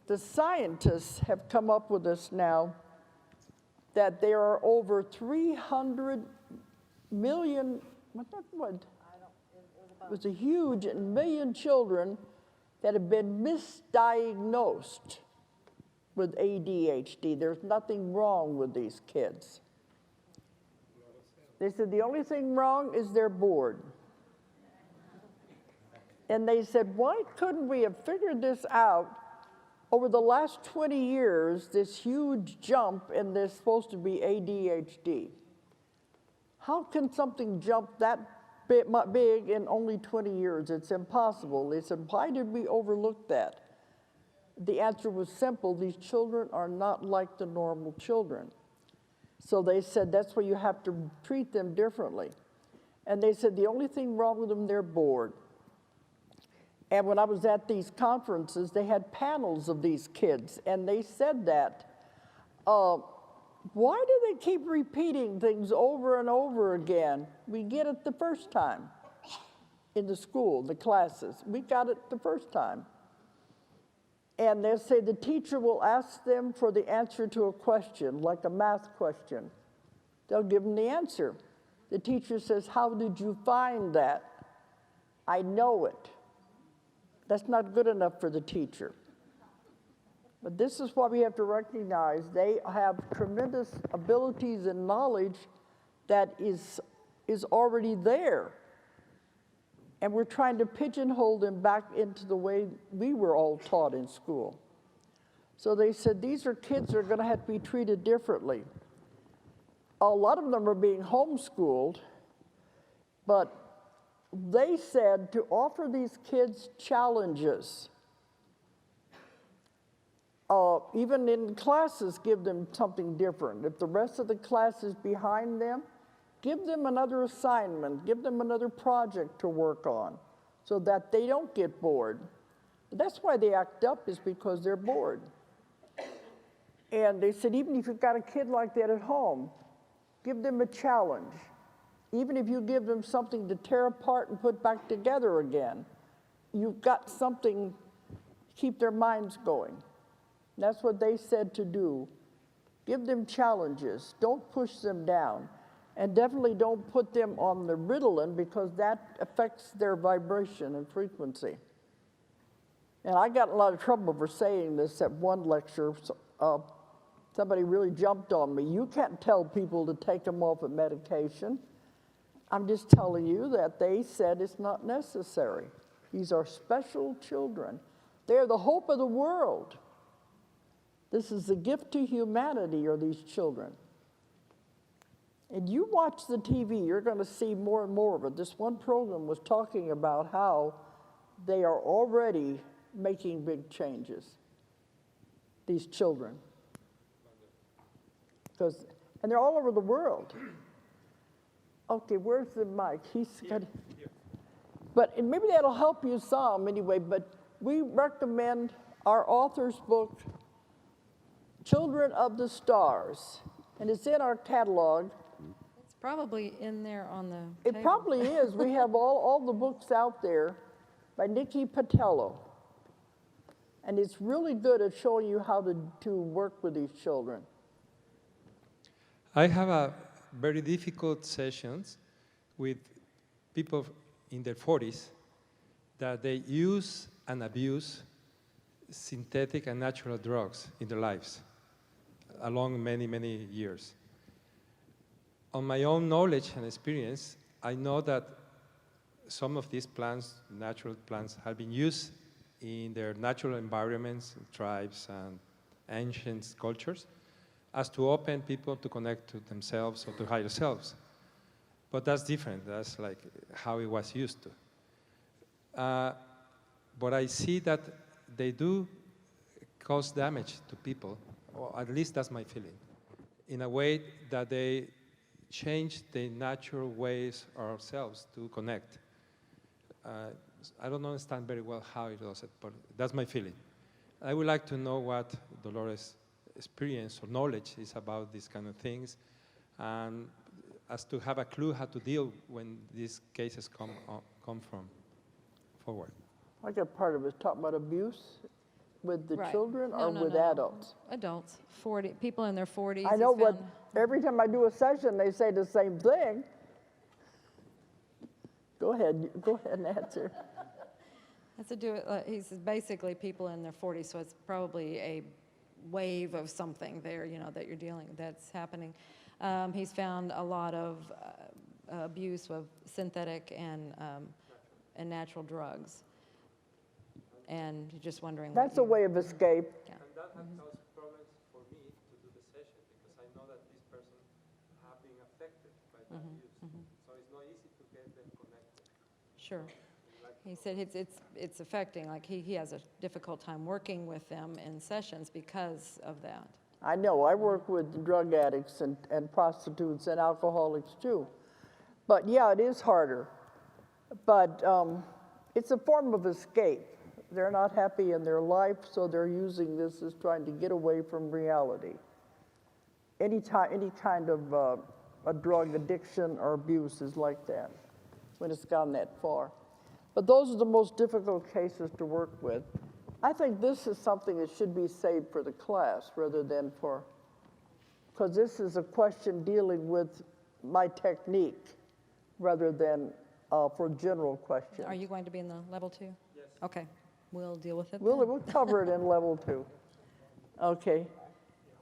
Speaker 1: the scientists have come up with this now, that there are over 300 million, it was a huge million children that have been misdiagnosed with ADHD. There's nothing wrong with these kids. They said the only thing wrong is they're bored. And they said, why couldn't we have figured this out over the last 20 years, this huge jump in this supposed to be ADHD? How can something jump that big in only 20 years? It's impossible. They said, why did we overlook that? The answer was simple. These children are not like the normal children. So they said, that's why you have to treat them differently. And they said, the only thing wrong with them, they're bored. And when I was at these conferences, they had panels of these kids, and they said that, why do they keep repeating things over and over again? We get it the first time in the school, the classes. We got it the first time. And they'll say the teacher will ask them for the answer to a question, like a math question. They'll give them the answer. The teacher says, how did you find that? I know it. That's not good enough for the teacher. But this is what we have to recognize. They have tremendous abilities and knowledge that is already there. And we're trying to pigeonhole them back into the way we were all taught in school. So they said, these are kids that are going to have to be treated differently. A lot of them are being homeschooled, but they said to offer these kids challenges. Even in classes, give them something different. If the rest of the class is behind them, give them another assignment, give them another project to work on so that they don't get bored. That's why they act up, is because they're bored. And they said, even if you've got a kid like that at home, give them a challenge. Even if you give them something to tear apart and put back together again, you've got something to keep their minds going. That's what they said to do. Give them challenges. Don't push them down. And definitely don't put them on the Ritalin, because that affects their vibration and frequency. And I got in a lot of trouble for saying this at one lecture. Somebody really jumped on me. You can't tell people to take them off of medication. I'm just telling you that they said it's not necessary. These are special children. They're the hope of the world. This is a gift to humanity, are these children. And you watch the TV, you're going to see more and more of it. This one program was talking about how they are already making big changes, these children. And they're all over the world. Okay, where's the mic? He's got. But maybe that'll help you some anyway. But we recommend our author's book, Children of the Stars, and it's in our catalog.
Speaker 2: It's probably in there on the
Speaker 1: It
Speaker 2: table.
Speaker 1: probably is. We have all the books out there by Nikki Patello. And it's really good at showing you how to work with these children.
Speaker 8: I have a very difficult sessions with people in their 40s that they use and abuse synthetic and natural drugs in their lives along many, many years. On my own knowledge and experience, I know that some of these plants, natural plants, have been used in their natural environments, tribes, and ancient cultures, as to open people to connect to themselves or to higher selves. But that's different. That's like how it was used to. But I see that they do cause damage to people, or at least that's my feeling, in a way that they change the natural ways ourselves to connect. I don't understand very well how it does it, but that's my feeling. I would like to know what Dolores' experience or knowledge is about these kind of things, and as to have a clue how to deal when these cases come from forward.
Speaker 1: I got part of it talking about abuse with the
Speaker 2: Right.
Speaker 1: children or
Speaker 2: No,
Speaker 1: with
Speaker 2: no.
Speaker 1: adults.
Speaker 2: Adults, 40 people in their 40s.
Speaker 1: I know,
Speaker 2: he's
Speaker 1: but
Speaker 2: found-
Speaker 1: every time I do a session, they say the same thing. Go ahead and answer.
Speaker 2: Has to do with, he says basically people in their 40s, so it's probably a wave of something there, you know, that you're that's happening. He's found a lot of abuse of synthetic and natural drugs. And just wondering.
Speaker 1: That's a way of escape.
Speaker 2: Yeah.
Speaker 8: And that has caused problems for me to do the session, because I know that this person have been affected by that use. So it's not easy to get them connected.
Speaker 2: Sure. He said it's affecting, like he has a difficult time working with them in sessions because of that.
Speaker 1: I know, I work with drug addicts and prostitutes and alcoholics too. But yeah, it is harder. But it's a form of escape. They're not happy in their life, so they're using this as trying to get away from reality. Any kind of a drug addiction or abuse is like that, when it's gone that far. But those are the most difficult cases to work with. I think this is something that should be saved for the class rather than because this is a question dealing with my technique rather than for general questions.
Speaker 2: Are you going to be in the level 2? Yes. Okay, we'll deal with it
Speaker 1: We'll
Speaker 2: then.
Speaker 1: cover it in level 2. Okay.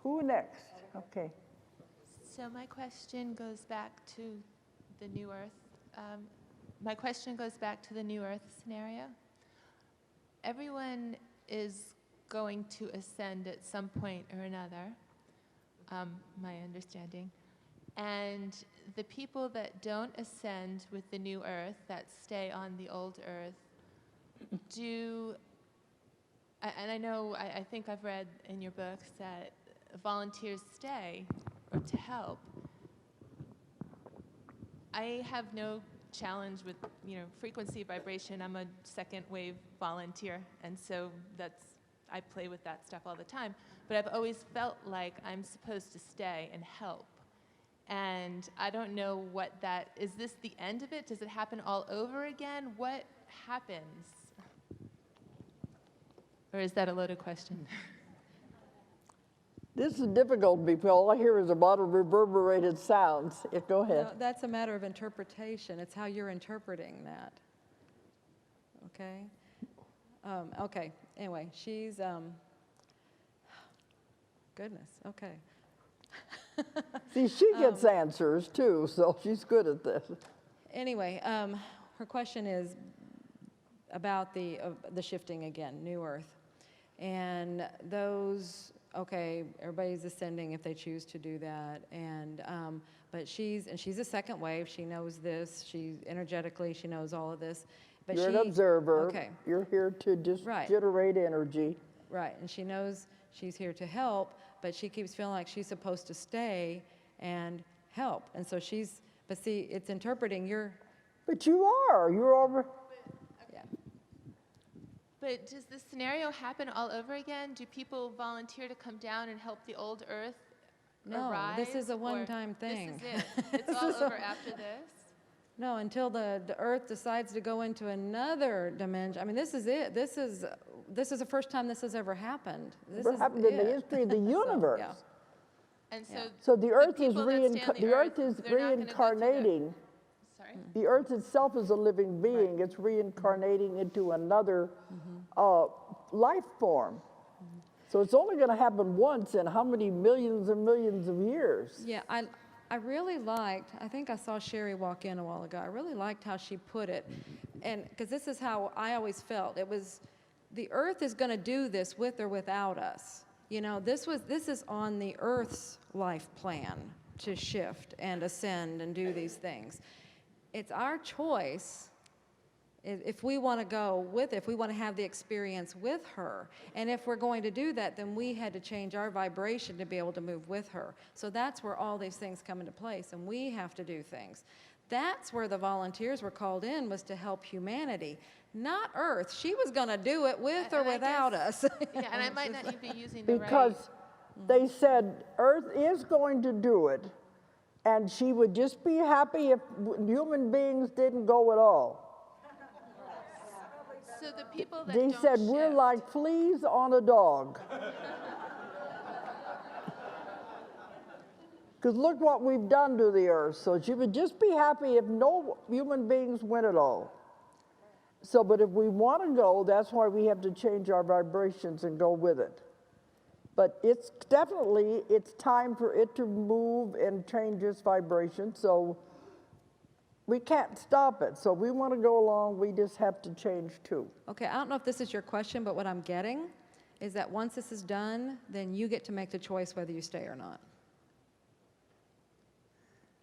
Speaker 1: Who next? Okay.
Speaker 3: So my question goes back to the New Earth. My question goes back to the New Earth scenario. Everyone is going to ascend at some point or another, my understanding. And the people that don't ascend with the New Earth, that stay on the old Earth, And I know, I think I've read in your books that volunteers stay or to help. I have no challenge with, frequency, vibration. I'm a second wave volunteer, and so I play with that stuff all the time. But I've always felt like I'm supposed to stay and help. And I don't know what that, is this the end of it? Does it happen all over again? What happens? Or is that a loaded question?
Speaker 1: This is difficult because all I hear is a lot of reverberated sounds. Go ahead.
Speaker 2: No, that's a matter of interpretation. It's how you're interpreting that. Okay? Okay, anyway, she's, goodness, okay.
Speaker 1: See, she gets answers too, so she's good at this.
Speaker 2: Anyway, her question is about the shifting again, New Earth. And those, okay, everybody's ascending if they choose to do that. And, but she's a second wave. She knows this. Energetically, she knows all of this. But
Speaker 1: You're an observer.
Speaker 2: Okay.
Speaker 1: You're here to just
Speaker 2: Right.
Speaker 1: generate energy.
Speaker 2: Right, and she knows she's here to help, but she keeps feeling like she's supposed to stay and help. And so but see, it's interpreting
Speaker 1: But you're over.
Speaker 2: yeah.
Speaker 3: But does this scenario happen all over again? Do people volunteer to come down and help the old Earth
Speaker 2: No,
Speaker 3: arise?
Speaker 2: this is a
Speaker 3: or
Speaker 2: one-time thing.
Speaker 3: This is it. It's all over after this?
Speaker 2: No, until the Earth decides to go into another dimension. I mean, this is it. This is the first time this has ever happened. This
Speaker 1: What
Speaker 2: is
Speaker 1: happened in the
Speaker 2: it.
Speaker 1: history of the universe?
Speaker 2: yeah.
Speaker 3: And so,
Speaker 2: Yeah.
Speaker 1: So the Earth is
Speaker 3: people that stay on
Speaker 1: the Earth is
Speaker 3: they're not gonna go through
Speaker 1: reincarnating.
Speaker 3: Sorry?
Speaker 1: The Earth itself is a living being. It's reincarnating into another life form. So it's only going to happen once in how many millions and millions of years?
Speaker 2: Yeah, I really liked, I think I saw Sherry walk in a while ago. I really liked how she put it. And because this is how I always felt. It was, the Earth is going to do this with or without us. This is on the Earth's life plan to shift and ascend and do these things. It's our choice if we want to go with it, if we want to have the experience with her. And if we're going to do that, then we had to change our vibration to be able to move with her. So that's where all these things come into place, and we have to do things. That's where the volunteers were called in, was to help humanity, not Earth. She was going to do it with or without us.
Speaker 3: Yeah, and I might not even be using the right...
Speaker 1: Because they said Earth is going to do it, and she would just be happy if human beings didn't go at all.
Speaker 3: So the people that
Speaker 1: They
Speaker 3: don't
Speaker 1: said we're
Speaker 3: shift-
Speaker 1: like fleas on a dog. Because look what we've done to the Earth. So she would just be happy if no human beings went at all. So, but if we want to go, that's why we have to change our vibrations and go with it. But it's time for it to move and change its vibration. So we can't stop it. So we want to go along, we just have to change too.
Speaker 2: Okay, I don't know if this is your question, but what I'm getting is that once this is done, then you get to make the choice whether you stay or not.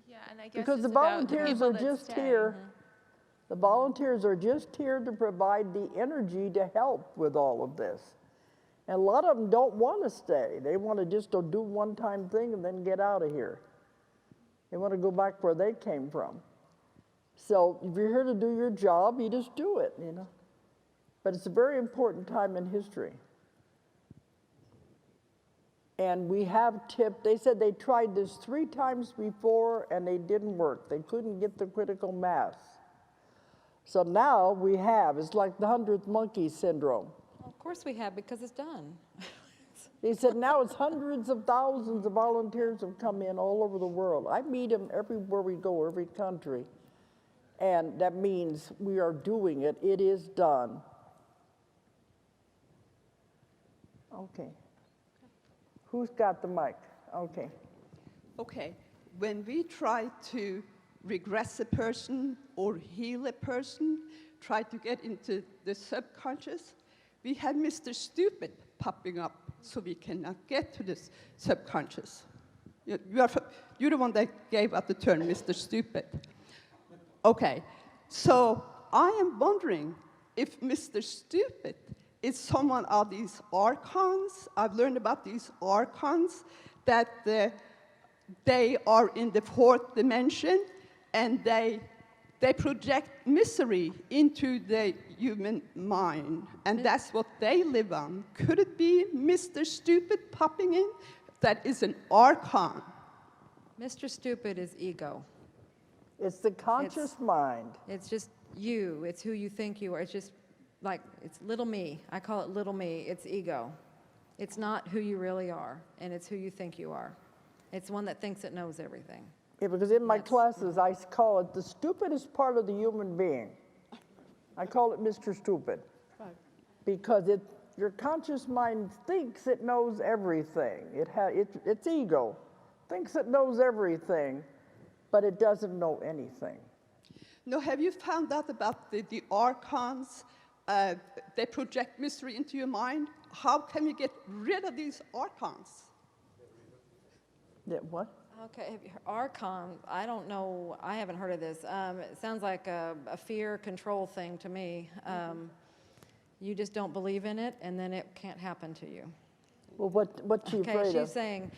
Speaker 3: Yeah, and I guess
Speaker 1: Because
Speaker 3: it's
Speaker 1: the
Speaker 3: about
Speaker 1: volunteers
Speaker 3: people
Speaker 1: are
Speaker 3: that
Speaker 1: just
Speaker 3: stay.
Speaker 1: here. The volunteers are just here to provide the energy to help with all of this. And a lot of them don't want to stay. They want to just do one-time thing and then get out of here. They want to go back where they came from. So if you're here to do your job, you just do it, But it's a very important time in history. And we have tipped, they said they tried this 3 times before and they didn't work. They couldn't get the critical mass. So now we have, it's like the 100th monkey syndrome.
Speaker 2: Well, of course we have, because it's done.
Speaker 1: They said now it's hundreds of thousands of volunteers have come in all over the world. I meet them everywhere we go, every country. And that means we are doing it. It is done. Okay. Who's got the mic? Okay.
Speaker 9: Okay, when we try to regress a person or heal a person, try to get into the subconscious, we have Mr. Stupid popping up so we cannot get to this subconscious. You're the one that gave up the term Mr. Stupid. Okay, so I am wondering if Mr. Stupid is someone of these Archons. I've learned about these Archons, that they are in the fourth dimension, and they project misery into the human mind, and that's what they live on. Could it be Mr. Stupid popping in? That is an Archon.
Speaker 2: Mr. Stupid is ego.
Speaker 1: It's the conscious mind.
Speaker 2: It's just you. It's who you think you are. It's just like, it's little me. I call it little me. It's ego. It's not who you really are, and it's who you think you are. It's one that thinks it knows everything.
Speaker 1: Yeah, because in my classes, I call it the stupidest part of the human being. I call it Mr. Stupid.
Speaker 9: Right.
Speaker 1: Because your conscious mind thinks it knows everything. It's ego. Thinks it knows everything, but it doesn't know anything.
Speaker 9: Now, have you found out about the Archons? They project mystery into your mind. How can we get rid of these Archons?
Speaker 1: Yeah, what?
Speaker 2: Okay, Archon, I don't know, I haven't heard of this. It sounds like a fear control thing to me. You just don't believe in it, and then it can't happen to you.
Speaker 1: Well, what's she
Speaker 2: Okay,
Speaker 1: afraid
Speaker 2: she's
Speaker 1: of?
Speaker 2: saying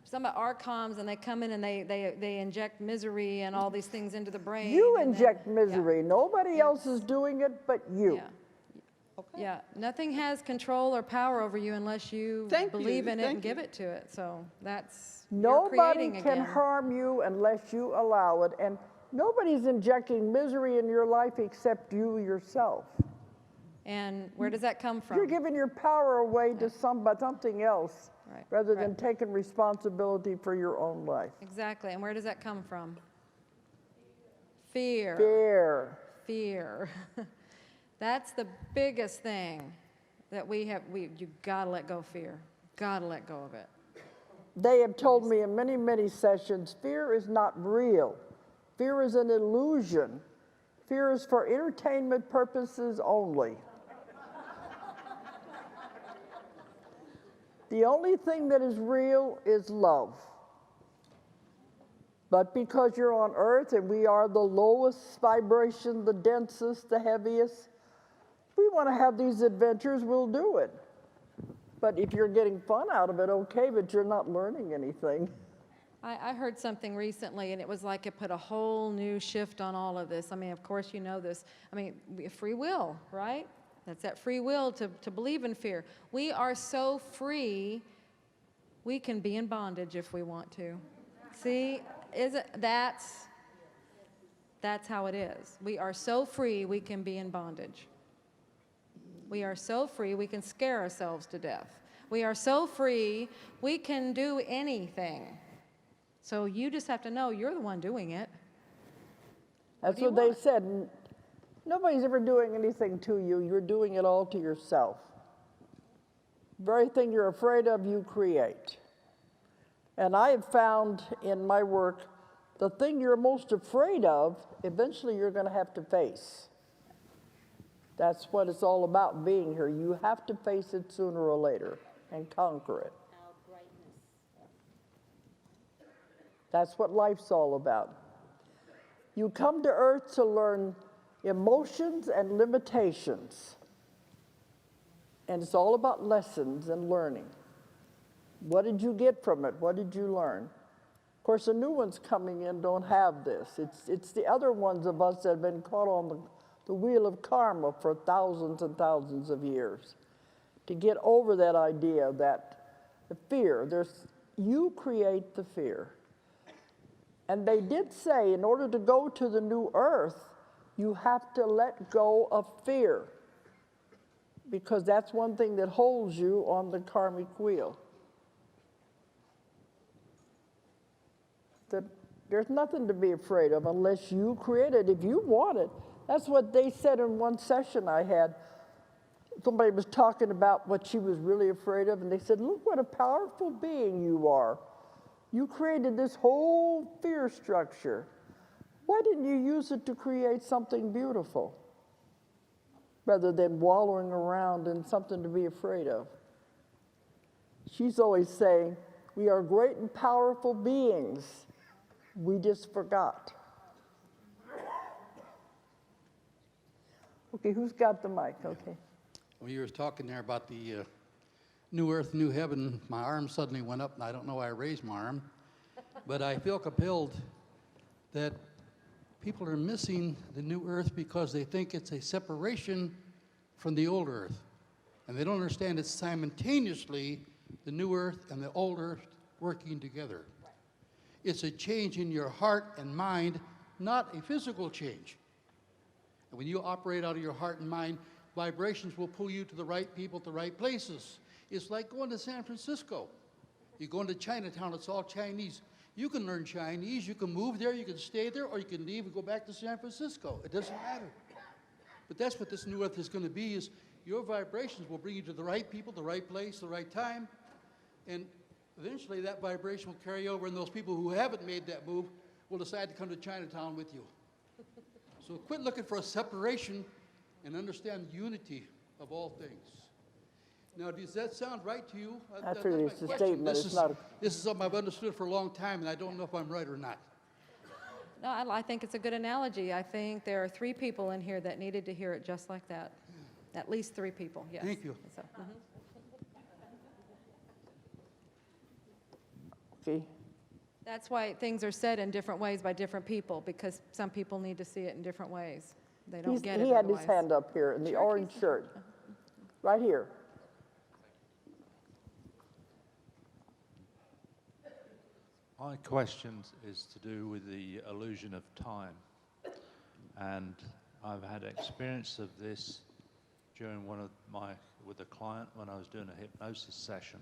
Speaker 2: some of Archons, and they come in and they inject misery and all these things into the brain.
Speaker 1: You
Speaker 2: and
Speaker 1: inject
Speaker 2: then,
Speaker 1: misery. Nobody else is doing it but you.
Speaker 2: Yeah. Yeah, nothing has control or power over you unless you
Speaker 9: Thank
Speaker 2: believe
Speaker 9: you,
Speaker 2: in it
Speaker 9: thank
Speaker 2: and give
Speaker 9: you.
Speaker 2: it to it. So that's
Speaker 1: Nobody
Speaker 2: you're creating
Speaker 1: can
Speaker 2: again.
Speaker 1: harm you unless you allow it. And nobody's injecting misery in your life except you yourself.
Speaker 2: And where does that come from?
Speaker 1: You're giving your power away to something else
Speaker 2: Right,
Speaker 1: rather
Speaker 2: right.
Speaker 1: than taking responsibility for your own life.
Speaker 2: Exactly. And where does that come from? Fear.
Speaker 1: Fear.
Speaker 2: Fear. That's the biggest thing that we have. You gotta let go of fear. Gotta let go of it.
Speaker 1: They have told me in many, many sessions, fear is not real. Fear is an illusion. Fear is for entertainment purposes only. The only thing that is real is love. But because you're on earth and we are the lowest vibration, the densest, the heaviest, we want to have these adventures, we'll do it. But if you're getting fun out of it, okay, but you're not learning anything.
Speaker 2: I heard something recently, and it was like it put a whole new shift on all of this. I mean, of course you know this. I mean, free will, right? That's that free will to believe in fear. We are so free, we can be in bondage if we want to. See, that's how it is. We are so free, we can be in bondage. We are so free, we can scare ourselves to death. We are so free, we can do anything. So you just have to know you're the one doing it.
Speaker 1: That's
Speaker 2: do you
Speaker 1: what they
Speaker 2: want?
Speaker 1: said. Nobody's ever doing anything to you. You're doing it all to yourself. The very thing you're afraid of, you create. And I have found in my work, the thing you're most afraid of, eventually you're going to have to face. That's what it's all about being here. You have to face it sooner or later and conquer it. That's what life's all about. You come to earth to learn emotions and limitations. And it's all about lessons and learning. What did you get from it? What did you learn? Of course, the new ones coming in don't have this. It's the other ones of us that have been caught on the wheel of karma for thousands and thousands of years. To get over that idea that the fear, you create the fear. And they did say, in order to go to the new earth, you have to let go of fear. Because that's one thing that holds you on the karmic wheel. That there's nothing to be afraid of unless you create it. If you want it, that's what they said in one session I had. Somebody was talking about what she was really afraid of, and they said, look what a powerful being you are. You created this whole fear structure. Why didn't you use it to create something beautiful rather than wallowing around in something to be afraid of? She's always saying, we are great and powerful beings. We just forgot. Okay, who's got the mic? Okay.
Speaker 10: When you were talking there about the new earth, new heaven, my arm suddenly went up, and I don't know why I raised my arm, but I feel compelled that people are missing the new earth because they think it's a separation from the old earth. And they don't understand it's simultaneously the new earth and the old earth working together. It's a change in your heart and mind, not a physical change. And when you operate out of your heart and mind, vibrations will pull you to the right people, to the right places. It's like going to San Francisco. You go into Chinatown, it's all Chinese. You can learn Chinese, you can move there, you can stay there, or you can leave and go back to San Francisco. It doesn't matter. But that's what this new earth is going to be, is your vibrations will bring you to the right people, the right place, the right time. And eventually that vibration will carry over, and those people who haven't made that move will decide to come to Chinatown with you. So quit looking for a separation and understand the unity of all things. Now, does that sound right to you?
Speaker 1: That's
Speaker 10: my
Speaker 1: it's a
Speaker 10: question.
Speaker 1: statement. It's not a...
Speaker 10: This is something I've understood for a long time, and I don't know if I'm right or not.
Speaker 2: No, I think it's a good analogy. I think there are 3 people in here that needed to hear it just like that. At least 3 people, yes.
Speaker 10: Thank you.
Speaker 2: So,
Speaker 1: Okay.
Speaker 2: That's why things are said in different ways by different people, because some people need to see it in different ways. They don't get it
Speaker 1: He had his
Speaker 2: otherwise.
Speaker 1: hand up here in the orange shirt, right here.
Speaker 11: My question is to do with the illusion of time. And I've had experience of this during with a client when I was doing a hypnosis session.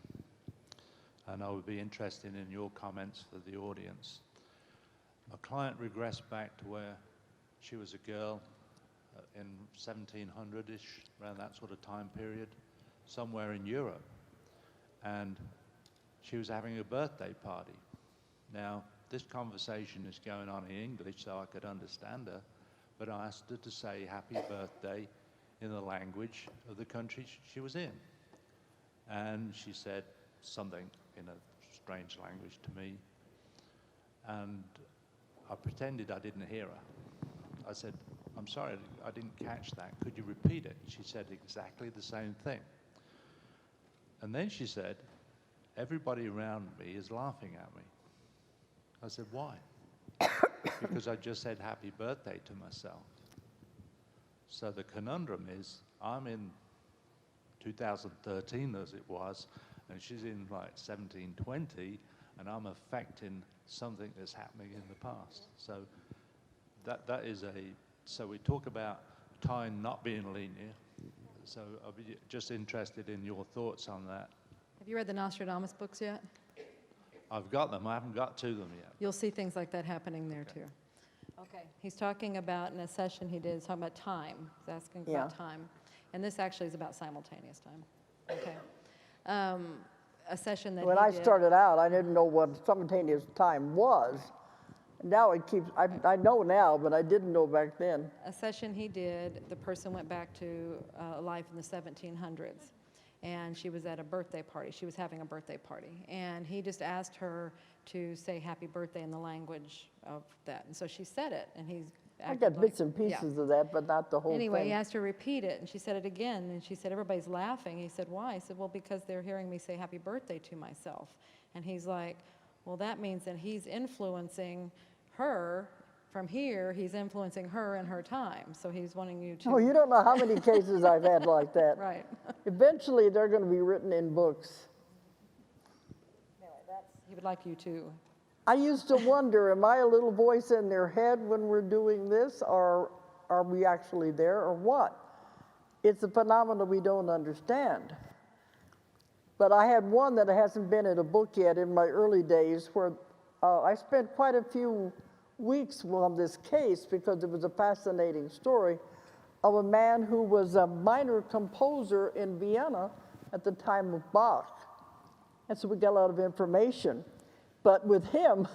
Speaker 11: And I would be interested in your comments for the audience. A client regressed back to where she was a girl in 1700-ish, around that sort of time period, somewhere in Europe. And she was having a birthday party. Now, this conversation is going on in English so I could understand her, but I asked her to say happy birthday in the language of the country she was in. And she said something in a strange language to me. And I pretended I didn't hear her. I said, I'm sorry, I didn't catch that. Could you repeat it? She said exactly the same thing. And then she said, everybody around me is laughing at me. I said, why? Because I just said happy birthday to myself. So the conundrum is, I'm in 2013 as it was, and she's in like 1720, and I'm affecting something that's happening in the past. So that is so we talk about time not being linear. So I'll be just interested in your thoughts on that.
Speaker 2: Have you read the Nostradamus books yet?
Speaker 11: I've got them, I haven't got to them yet.
Speaker 2: You'll see things like that happening there too. Okay, he's talking about, in a session he did, he's talking about time. He's asking about time. And this actually is about simultaneous time. Okay. A session that
Speaker 1: When I started out, I didn't know what simultaneous time was. Now it keeps, I know now, but I didn't know back then.
Speaker 2: A session he did, the person went back to life in the 1700s. And she was at a birthday party. She was having a birthday party. And he just asked her to say happy birthday in the language of that. And so she said it, and he's
Speaker 1: I got bits and pieces of that, but not the whole
Speaker 2: Anyway,
Speaker 1: thing.
Speaker 2: he asked her to repeat it, and she said it again. And she said, everybody's laughing. He said, why? He said, well, because they're hearing me say happy birthday to myself. And he's like, well, that means that he's influencing her. From here, he's influencing her in her time. So he's wanting you to...
Speaker 1: Oh, you don't know how many cases I've had like that.
Speaker 2: Right.
Speaker 1: Eventually, they're going to be written in books.
Speaker 2: Anyway, he would like you to...
Speaker 1: I used to wonder, am I a little voice in their head when we're doing this, or are we actually there, or what? It's a phenomenon we don't understand. But I had one that hasn't been in a book yet in my early days, where I spent quite a few weeks on this case because it was a fascinating story of a man who was a minor composer in Vienna at the time of Bach. And so we got a lot of information. But with him,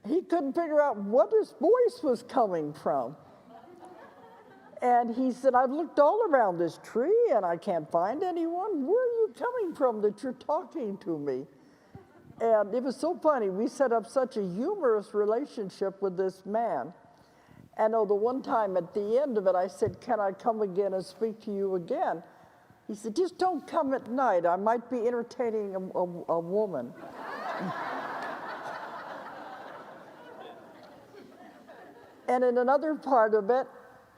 Speaker 1: he couldn't figure out what his voice was coming from. And he said, I've looked all around this tree and I can't find anyone. Where are you coming from that you're talking to me? And it was so funny. We set up such a humorous relationship with this man. And oh, the one time at the end of it, I said, can I come again and speak to you again? He said, just don't come at night. I might be entertaining a woman. And in another part of it,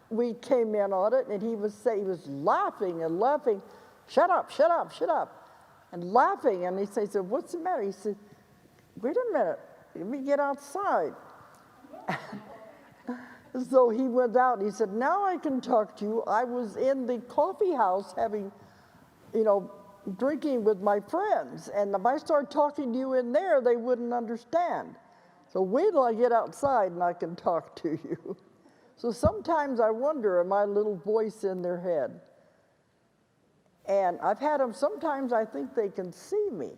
Speaker 1: we came in on it, and he was laughing and laughing, shut up, shut up, shut up, and laughing. And he said, what's the matter? He said, wait a minute, let me get outside. So he went out, and he said, now I can talk to you. I was in the coffee house having, drinking with my friends, and if I start talking to you in there, they wouldn't understand. So wait till I get outside and I can talk to you. So sometimes I wonder, am I a little voice in their head? And I've had them, sometimes I think they can see me.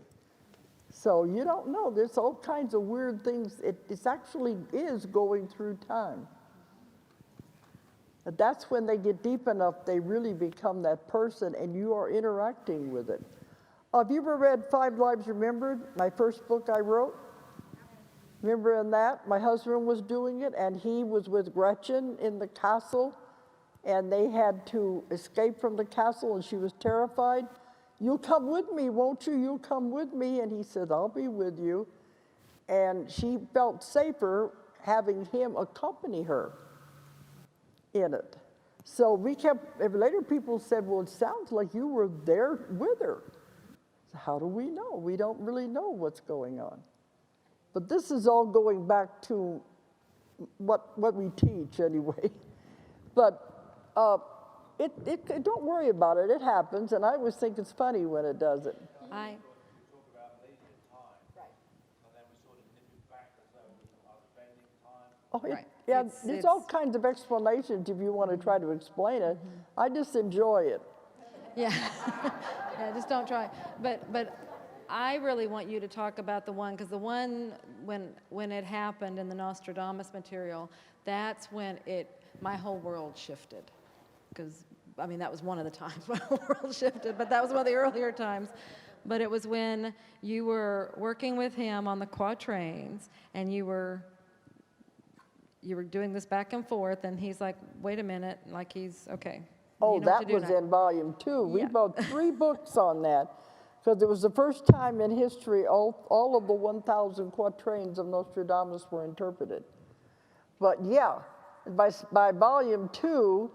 Speaker 1: So you don't know, there's all kinds of weird things. It actually is going through time. But that's when they get deep enough, they really become that person and you are interacting with it. Have you ever read 5 Lives Remembered, my first book I wrote? Remember in that, my husband was doing it, and he was with Gretchen in the castle, and they had to escape from the castle, and she was terrified. You'll come with me, won't you? You'll come with me. And he said, I'll be with you. And she felt safer having him accompany her in it. So we kept, later people said, well, it sounds like you were there with her. So how do we know? We don't really know what's going on. But this is all going back to what we teach anyway. But don't worry about it. It happens, and I always think it's funny when it does it. Oh,
Speaker 2: Right.
Speaker 1: yeah,
Speaker 2: It's-
Speaker 1: there's
Speaker 2: it's-
Speaker 1: all kinds of explanations if you want to try to explain it. I just enjoy it.
Speaker 2: Yeah, yeah, just don't try. But I really want you to talk about the one, because the one when it happened in the Nostradamus material, that's when my whole world shifted. Because, I mean, that was one of the times my whole world shifted, but that was one of the earlier times. But it was when you were working with him on the quatrains, and you were doing this back and forth, and he's like, wait a minute, like he's, okay.
Speaker 1: Oh,
Speaker 2: you know what
Speaker 1: that
Speaker 2: to do
Speaker 1: was
Speaker 2: now.
Speaker 1: in volume 2. We
Speaker 2: Yeah.
Speaker 1: wrote 3 books on that, because it was the first time in history all of the 1,000 quatrains of Nostradamus were interpreted. But yeah, by volume 2,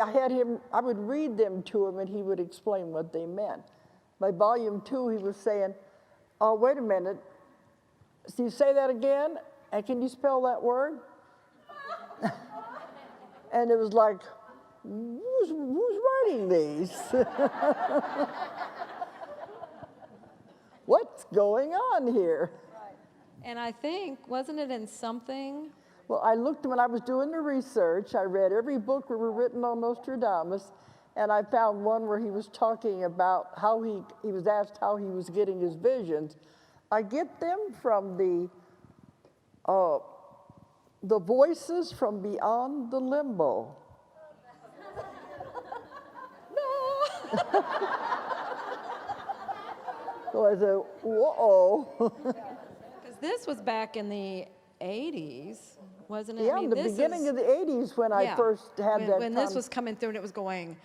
Speaker 1: I would read them to him and he would explain what they meant. By volume 2, he was saying, oh, wait a minute, so you say that again? And can you spell that word? And it was like, who's writing these? What's going on here?
Speaker 2: And I think, wasn't it in something?
Speaker 1: Well, I looked when I was doing the research. I read every book that were written on Nostradamus, and I found one where he was talking about how he was asked how he was getting his visions. I get them from the voices from beyond the limbo. So I said, whoa.
Speaker 2: Because this was back in the 80s, wasn't it?
Speaker 1: Yeah,
Speaker 2: I mean,
Speaker 1: in the
Speaker 2: this
Speaker 1: beginning
Speaker 2: is-
Speaker 1: of the 80s when I
Speaker 2: yeah,
Speaker 1: first had that
Speaker 2: when this was coming through and it was going,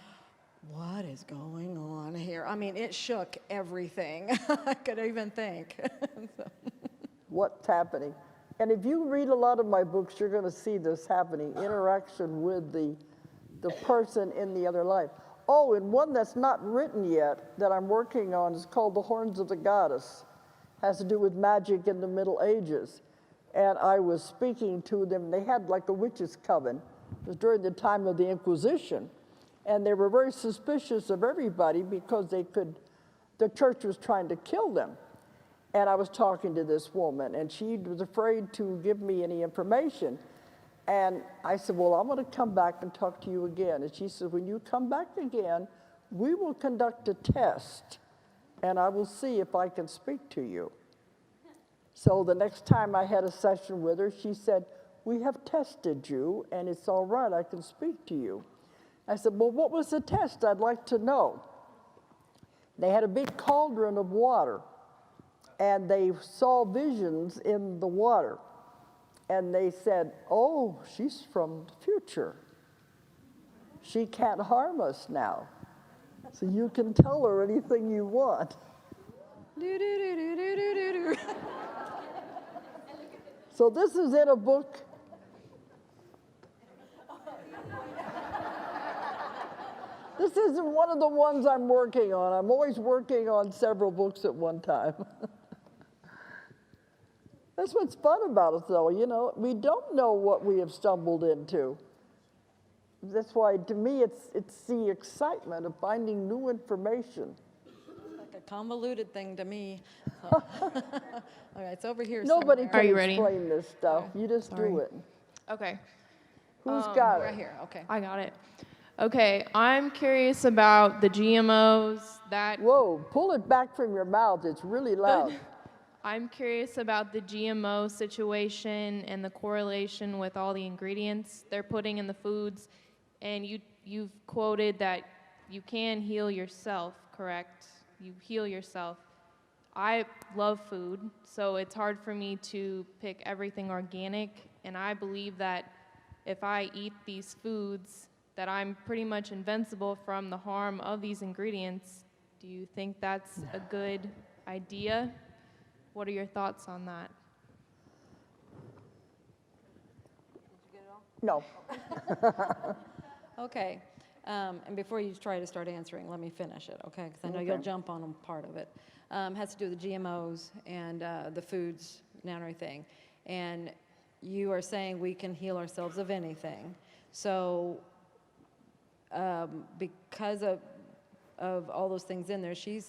Speaker 2: what is going on here? I mean, it shook everything I could even think. So.
Speaker 1: What's happening. And if you read a lot of my books, you're going to see this happening, interaction with the person in the other life. Oh, and one that's not written yet that I'm working on is called The Horns of the Goddess. Has to do with magic in the Middle Ages. And I was speaking to them. They had like a witches' coven. It was during the time of the Inquisition. And they were very suspicious of everybody because the church was trying to kill them. And I was talking to this woman, and she was afraid to give me any information. And I said, well, I'm going to come back and talk to you again. And she said, when you come back again, we will conduct a test, and I will see if I can speak to you. So the next time I had a session with her, she said, we have tested you, and it's all right, I can speak to you. I said, well, what was the test? I'd like to know. They had a big cauldron of water, and they saw visions in the water. And they said, oh, she's from the future. She can't harm us now. So you can tell her anything you want. So this is in a book. This isn't one of the ones I'm working on. I'm always working on several books at one time. That's what's fun about it, though. You know, we don't know what we have stumbled into. That's why, to me, it's the excitement of finding new information.
Speaker 2: Like a convoluted thing to me. So. All right, it's over here.
Speaker 1: Nobody
Speaker 2: somewhere.
Speaker 1: can explain this stuff. You just do it.
Speaker 12: Okay.
Speaker 1: Who's got
Speaker 2: Right
Speaker 1: it?
Speaker 2: here. Okay.
Speaker 12: I got it. Okay, I'm curious about the GMOs that.
Speaker 1: Whoa, pull it back from your mouth. It's really loud.
Speaker 12: I'm curious about the GMO situation and the correlation with all the ingredients they're putting in the foods. And you've quoted that you can heal yourself, correct? You heal yourself. I love food, so it's hard for me to pick everything organic. And I believe that if I eat these foods, that I'm pretty much invincible from the harm of these ingredients. Do you think that's a good idea? What are your thoughts on that?
Speaker 1: No.
Speaker 2: Okay. And before you try to start answering, let me finish it, okay? Because I know you'll jump on part of it. Has to do with the GMOs and the foods and everything. And you are saying we can heal ourselves of anything. So because of all those things in there, she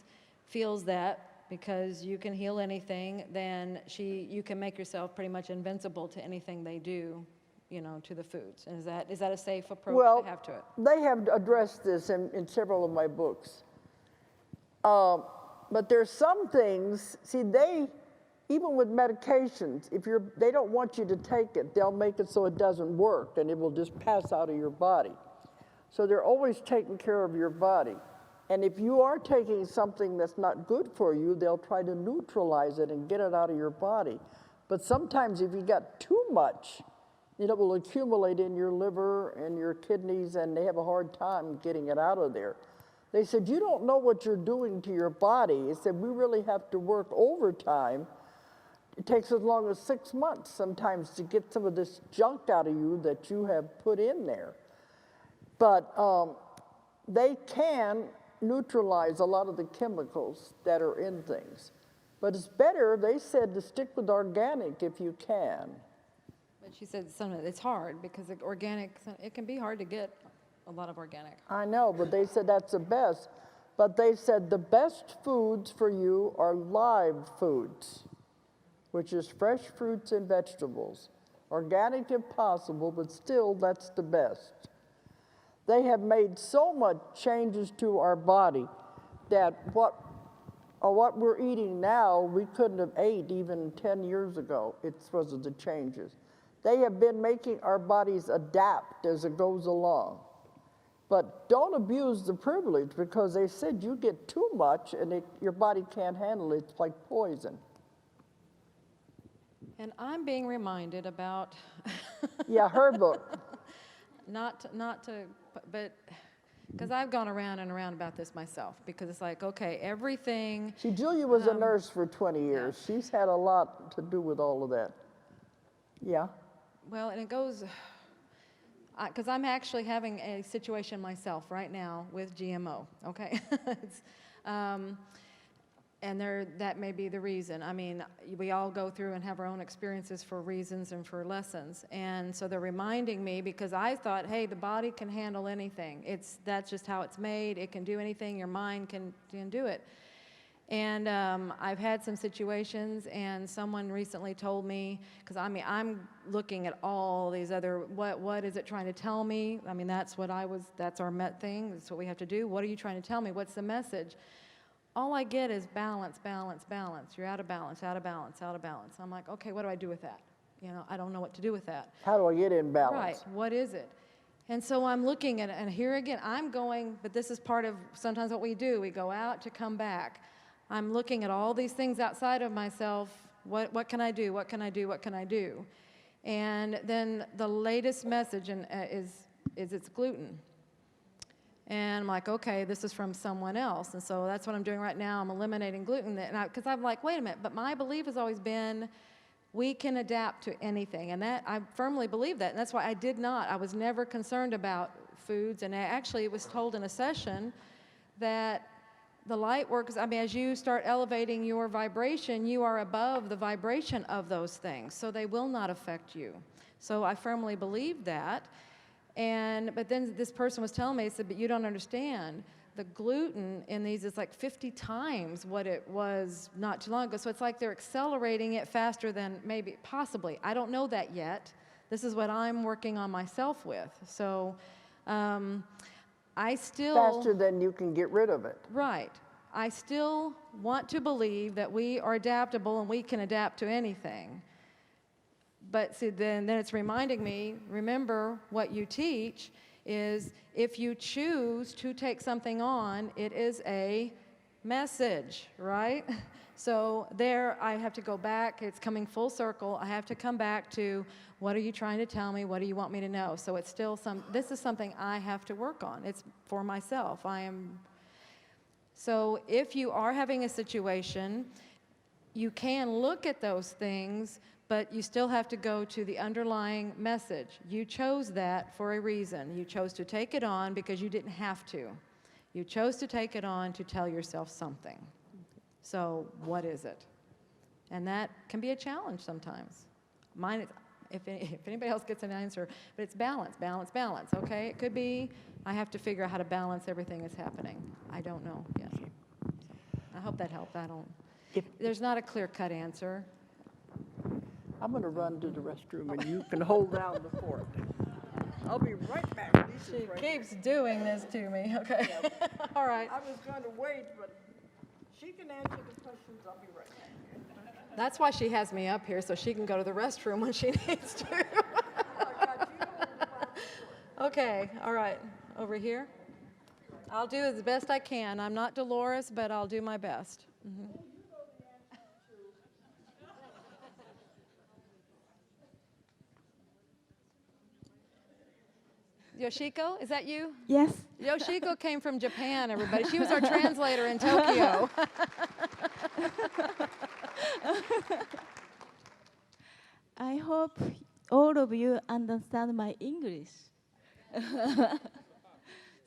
Speaker 2: feels that because you can heal anything, then you can make yourself pretty much invincible to anything they do, you know, to the foods. And is that a safe approach to have to it?
Speaker 1: They have addressed this in several of my books. But there's some things, see, even with medications, they don't want you to take it, they'll make it so it doesn't work and it will just pass out of your body. So they're always taking care of your body. And if you are taking something that's not good for you, they'll try to neutralize it and get it out of your body. But sometimes if you got too much, it will accumulate in your liver and your kidneys, and they have a hard time getting it out of there. They said, you don't know what you're doing to your body. They said, we really have to work overtime. It takes as long as 6 months sometimes to get some of this junk out of you that you have put in there. But they can neutralize a lot of the chemicals that are in things. But it's better, they said, to stick with organic if you can.
Speaker 2: But she said it's hard because it can be hard to get a lot of organic.
Speaker 1: I know, but they said that's the best. But they said the best foods for you are live foods, which is fresh fruits and vegetables. Organic if possible, but still that's the best. They have made so much changes to our body that what we're eating now, we couldn't have ate even 10 years ago. It's because of the changes. They have been making our bodies adapt as it goes along. But don't abuse the privilege, because they said you get too much and your body can't handle it. It's like poison.
Speaker 2: And I'm being reminded about
Speaker 1: Yeah, her book.
Speaker 2: not to, but because I've gone around and around about this myself, because it's like, okay, everything.
Speaker 1: See, Julia was a nurse for 20 years. She's had a lot to do with all of that. Yeah.
Speaker 2: Well, and it goes, because I'm actually having a situation myself right now with GMO, okay? And that may be the reason. I mean, we all go through and have our own experiences for reasons and for lessons. And so they're reminding me, because I thought, hey, the body can handle anything. That's just how it's made. It can do anything. Your mind can do it. And I've had some situations, and someone recently told me, because I mean, I'm looking at all these other, what is it trying to tell me? I mean, that's our Met thing. That's what we have to do. What are you trying to tell me? What's the message? All I get is balance, balance, balance. You're out of balance, out of balance, out of balance. I'm like, okay, what do I do with that? You know, I don't know what to do with that.
Speaker 1: How do I get in balance?
Speaker 2: Right, what is it? And so I'm looking at it, and here again, I'm going, but this is part of sometimes what we do. We go out to come back. I'm looking at all these things outside of myself. What can I do? What can I do? What can I do? And then the latest message is it's gluten. And I'm like, okay, this is from someone else. And so that's what I'm doing right now. I'm eliminating gluten. Because I'm like, wait a minute, but my belief has always been we can adapt to anything. And that I firmly believe that. And that's why I was never concerned about foods. And actually, it was told in a session that the light works, as you start elevating your vibration, you are above the vibration of those things. So they will not affect you. So I firmly believe that. But then this person was telling me, he said, but you don't understand. The gluten in these is like 50 times what it was not too long ago. So it's like they're accelerating it faster than possibly. I don't know that yet. This is what I'm working on myself with. So I still...
Speaker 1: Faster than you can get rid of it.
Speaker 2: Right. I still want to believe that we are adaptable and we can adapt to anything. But see, then it's reminding me, remember what you teach is if you choose to take something on, it is a message, right? So there I have to go back. It's coming full circle. I have to come back to what are you trying to tell me? What do you want me to know? So it's still this is something I have to work on. It's for myself. So if you are having a situation, you can look at those things, but you still have to go to the underlying message. You chose that for a reason. You chose to take it on because you didn't have to. You chose to take it on to tell yourself something. So what is it? And that can be a challenge sometimes. Mine is, if anybody else gets an answer, but it's balance, balance, balance, okay? It could be I have to figure out how to balance everything that's happening. I don't know yet. I hope that helped. There's not a clear-cut answer.
Speaker 1: I'm going to run to the restroom, and you can hold down the fort. I'll be right back.
Speaker 2: She keeps doing this to me. Okay.
Speaker 1: Yeah.
Speaker 2: All right.
Speaker 1: I was going to wait, but she can answer the questions. I'll be right back.
Speaker 2: That's why she has me up here, so she can go to the restroom when she needs to. Okay. All right. Over here. I'll do as best I can. I'm not Dolores, but I'll do my best. Mm-hmm. Yoshiko, is that you?
Speaker 13: Yes.
Speaker 2: Yoshiko came from Japan, everybody. She was our translator in Tokyo.
Speaker 13: I hope all of you understand my English.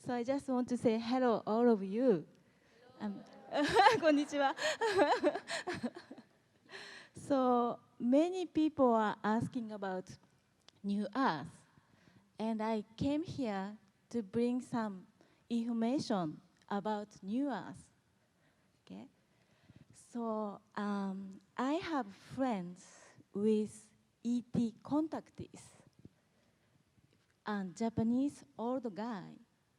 Speaker 13: So I just want to say hello, all of you. こんにちは. So many people are asking about New Earth. And I came here to bring some information about New Earth. Okay? So I have friends with ET contactees. And Japanese old guy.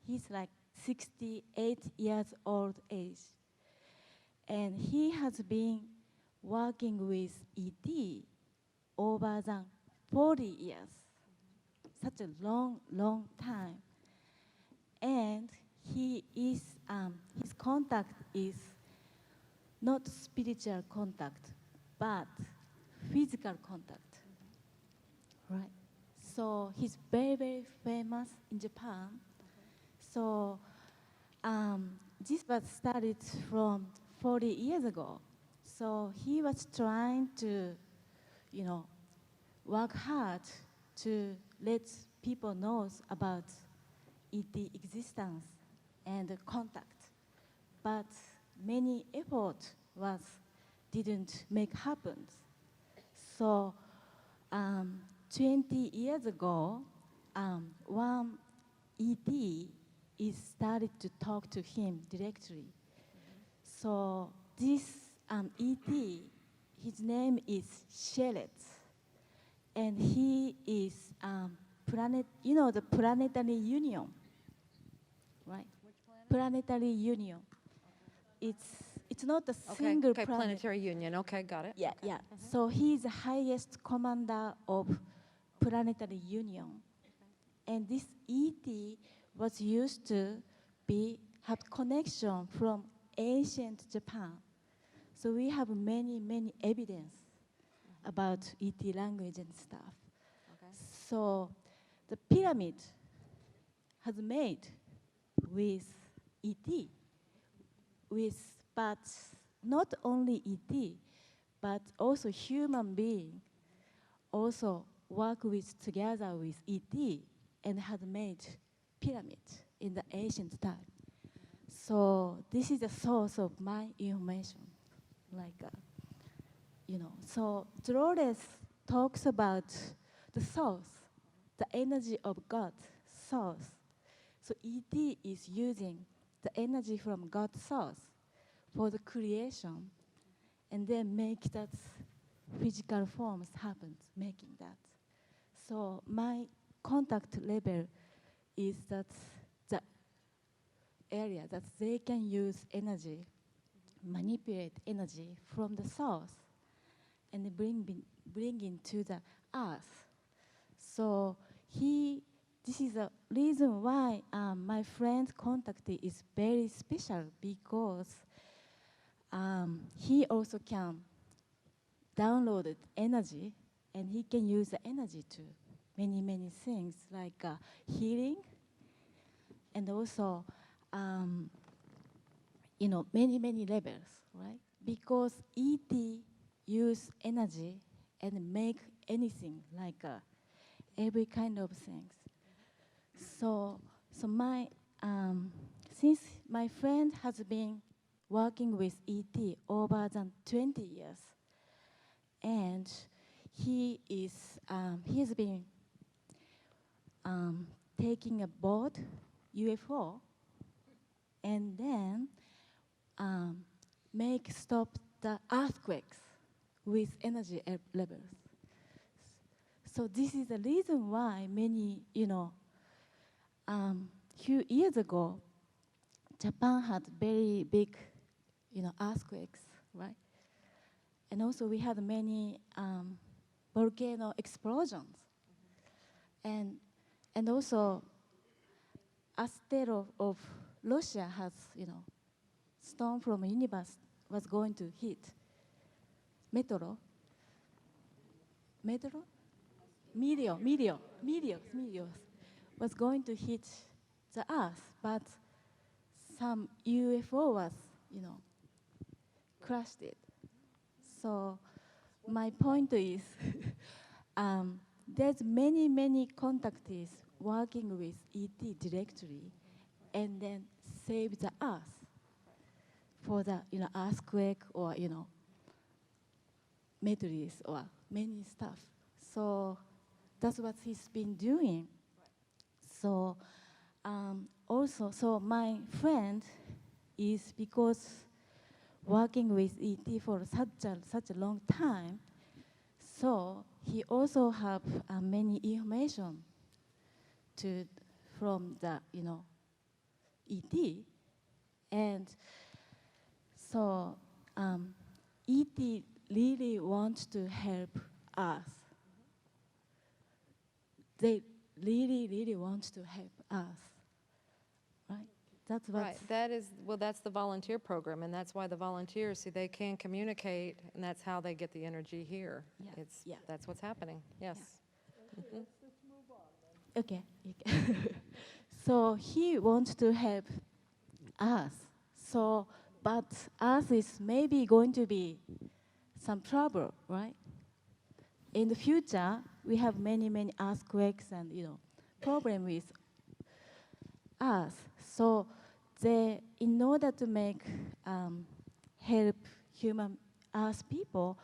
Speaker 13: He's like 68 years old age. And he has been working with ET over than 40 years. Such a long, long time. And he is, his contact is not spiritual contact, but physical contact, right? So he's very, very famous in Japan. So this was started from 40 years ago. So he was trying to, work hard to let people know about ET existence and contact. But many effort didn't make happen. So 20 years ago, one ET started to talk to him directly. So this ET, his name is Shelet. And he is the Planetary Union, right?
Speaker 2: Which planet?
Speaker 13: Planetary Union. It's not a single planet.
Speaker 2: Planetary Union. Okay, got it.
Speaker 13: Yeah,
Speaker 2: okay.
Speaker 13: yeah. So he's the highest commander of Planetary Union. And this ET was used to have connection from ancient Japan. So we have many, many evidence about ET language and stuff. So the pyramid has made with ET, but not only ET, but also human being also work with together with ET and had made pyramid in the ancient time. So this is the source of my information, So Dolores talks about the source, the energy of God, source. So ET is using the energy from God's source for the creation, and then make that physical forms happen, making that. So my contact level is that the area that they can use energy, manipulate energy from the source, and bring into the earth. So this is the reason why my friend's contact is very special, because he also can download energy, and he can use the energy to many, many things, like healing, and also, many, many levels, right? Because ET use energy and make anything, like every kind of things. So since my friend has been working with ET over than 20 years, and he has been taking a boat, UFO, and then make stop the earthquakes with energy levels. So this is the reason why many, few years ago, Japan had very big, earthquakes, right? And also we had many volcano explosions. And also a state of Russia has, storm from the universe was going to hit meteor, meteors was going to hit the earth, but some UFO was, crushed it. So my point is, there's many, many contactees working with ET directly, and then save the earth for the earthquake or meteors or many stuff. So that's what he's been doing. So so my friend is, because working with ET for such a long time, so he also have many information from the ET, and so ET really wants to help us. They really, really want to help us, right? That's what.
Speaker 2: Right. That's the volunteer program, and that's why the volunteers, see, they can communicate, and that's how they get the energy here.
Speaker 13: Yeah.
Speaker 2: That's what's happening. Yes.
Speaker 1: Okay, let's just move on then.
Speaker 13: Okay. So he wants to help us. So, but us is maybe going to be some trouble, right? In the future, we have many, many earthquakes and problem with us. So in order to make help human Earth people,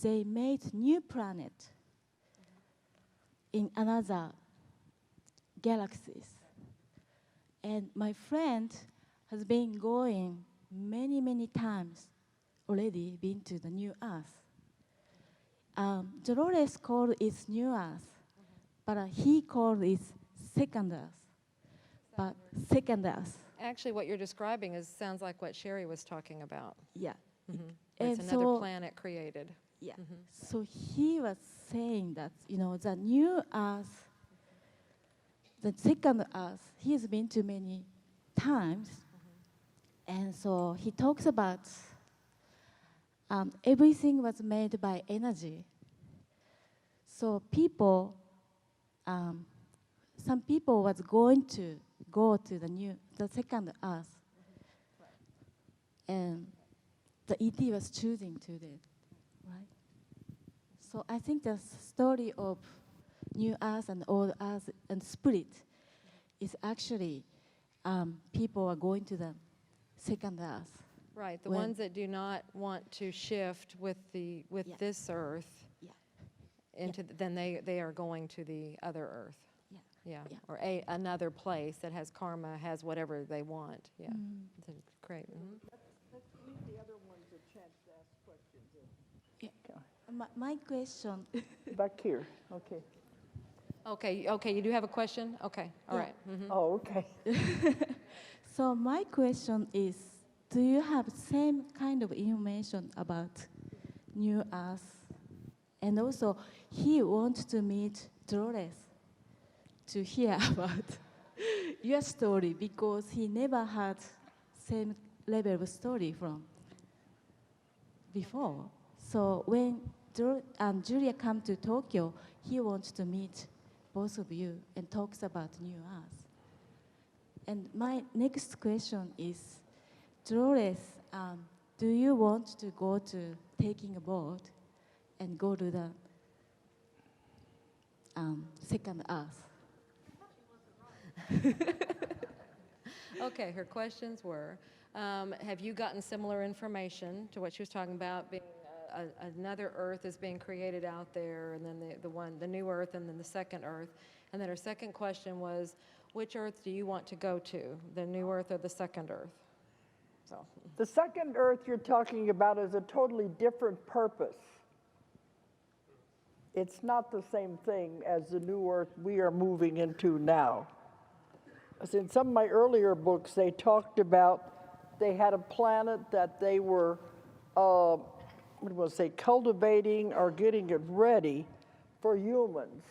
Speaker 13: they made new planet in another galaxies. And my friend has been going many, many times already, been to the new Earth. Dolores called it new Earth, but he called it second Earth. But second Earth.
Speaker 2: Actually, what you're describing sounds like what Sherry was talking about.
Speaker 13: Yeah.
Speaker 2: It's another planet created.
Speaker 13: Yeah. So he was saying that, the new Earth, the second Earth, he has been to many times. And so he talks about everything was made by energy. So people some people was going to go to the second Earth, and the ET was choosing to do it, right? So I think the story of new Earth and old Earth and spirit is actually people are going to the second Earth.
Speaker 2: Right, the ones that do not want to shift with this Earth into then they are going to the other Earth. Yeah, or another place that has karma, has whatever they want. Yeah, That's great.
Speaker 1: Let's give the other ones a chance to ask questions.
Speaker 13: My question.
Speaker 1: Back here, okay.
Speaker 2: Okay, you do have a question? Okay, all right.
Speaker 1: Oh, okay.
Speaker 13: So my question is, do you have same kind of information about New Earth? And also, he wants to meet Dolores to hear about your story because he never had same level of story from before. So when Julia come to Tokyo, he wants to meet both of you and talks about New Earth. And my next question is, Dolores, do you want to go to taking a boat and go to the second Earth?
Speaker 2: Okay, her questions were, have you gotten similar information to what she was talking about, being another Earth is being created out there, and then the new Earth, and then the second Earth. And then her second question was, which Earth do you want to go to, the new Earth or the second Earth? So.
Speaker 1: The second Earth you're talking about is a totally different purpose. It's not the same thing as the new Earth we are moving into now. As in some of my earlier books, they talked about they had a planet that they were, cultivating or getting it ready for humans.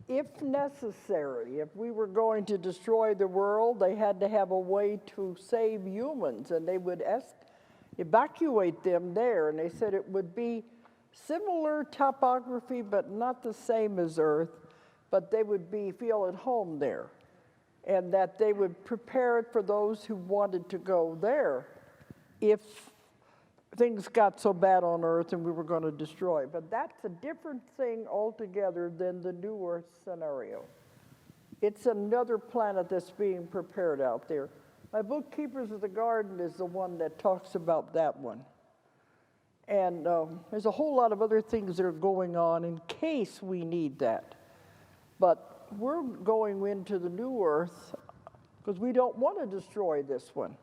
Speaker 1: If necessary, if we were going to destroy the world, they had to have a way to save humans, and they would evacuate them there. And they said it would be similar topography, but not the same as Earth, but they would feel at home there, and that they would prepare it for those who wanted to go there if things got so bad on Earth and we were going to destroy. But that's a different thing altogether than the New Earth scenario. It's another planet that's being prepared out there. My book, Keepers of the Garden, is the one that talks about that one. And there's a whole lot of other things that are going on in case we need that. But we're going into the New Earth because we don't want to destroy this one.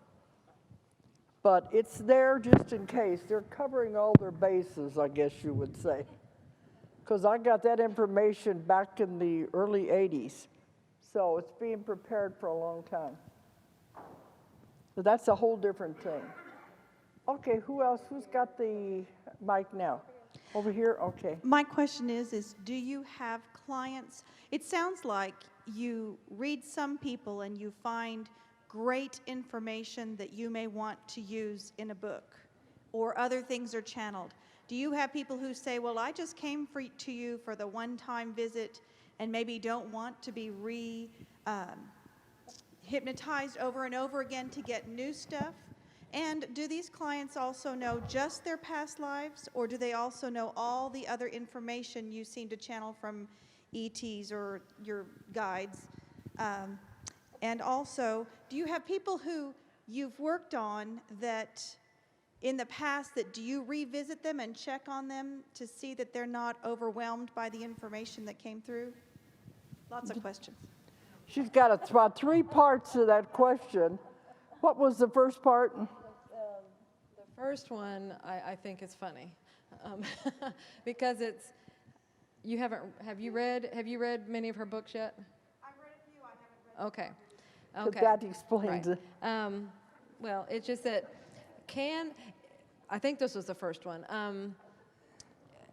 Speaker 1: But it's there just in case. They're covering all their bases, I guess you would say. Because I got that information back in the early 80s. So it's being prepared for a long time. So that's a whole different thing. Okay, who else? Who's got the mic now? Over here? Okay.
Speaker 14: My question is do you have clients? It sounds like you read some people and you find great information that you may want to use in a book, or other things are channeled. Do you have people who say, well, I just came to you for the one-time visit and maybe don't want to be hypnotized over and over again to get new stuff? And do these clients also know just their past lives, or do they also know all the other information you seem to channel from ETs or your guides? And also, do you have people who you've worked on that in the past, that do you revisit them and check on them to see that they're not overwhelmed by the information that came through? Lots of questions.
Speaker 1: She's got about 3 parts to that question. What was the first part?
Speaker 2: The first one I think is funny because it's have you read many of her books yet?
Speaker 14: I've read a few. I haven't read.
Speaker 2: Okay.
Speaker 1: Okay. That explains it.
Speaker 2: Well, it's just that I think this was the first one.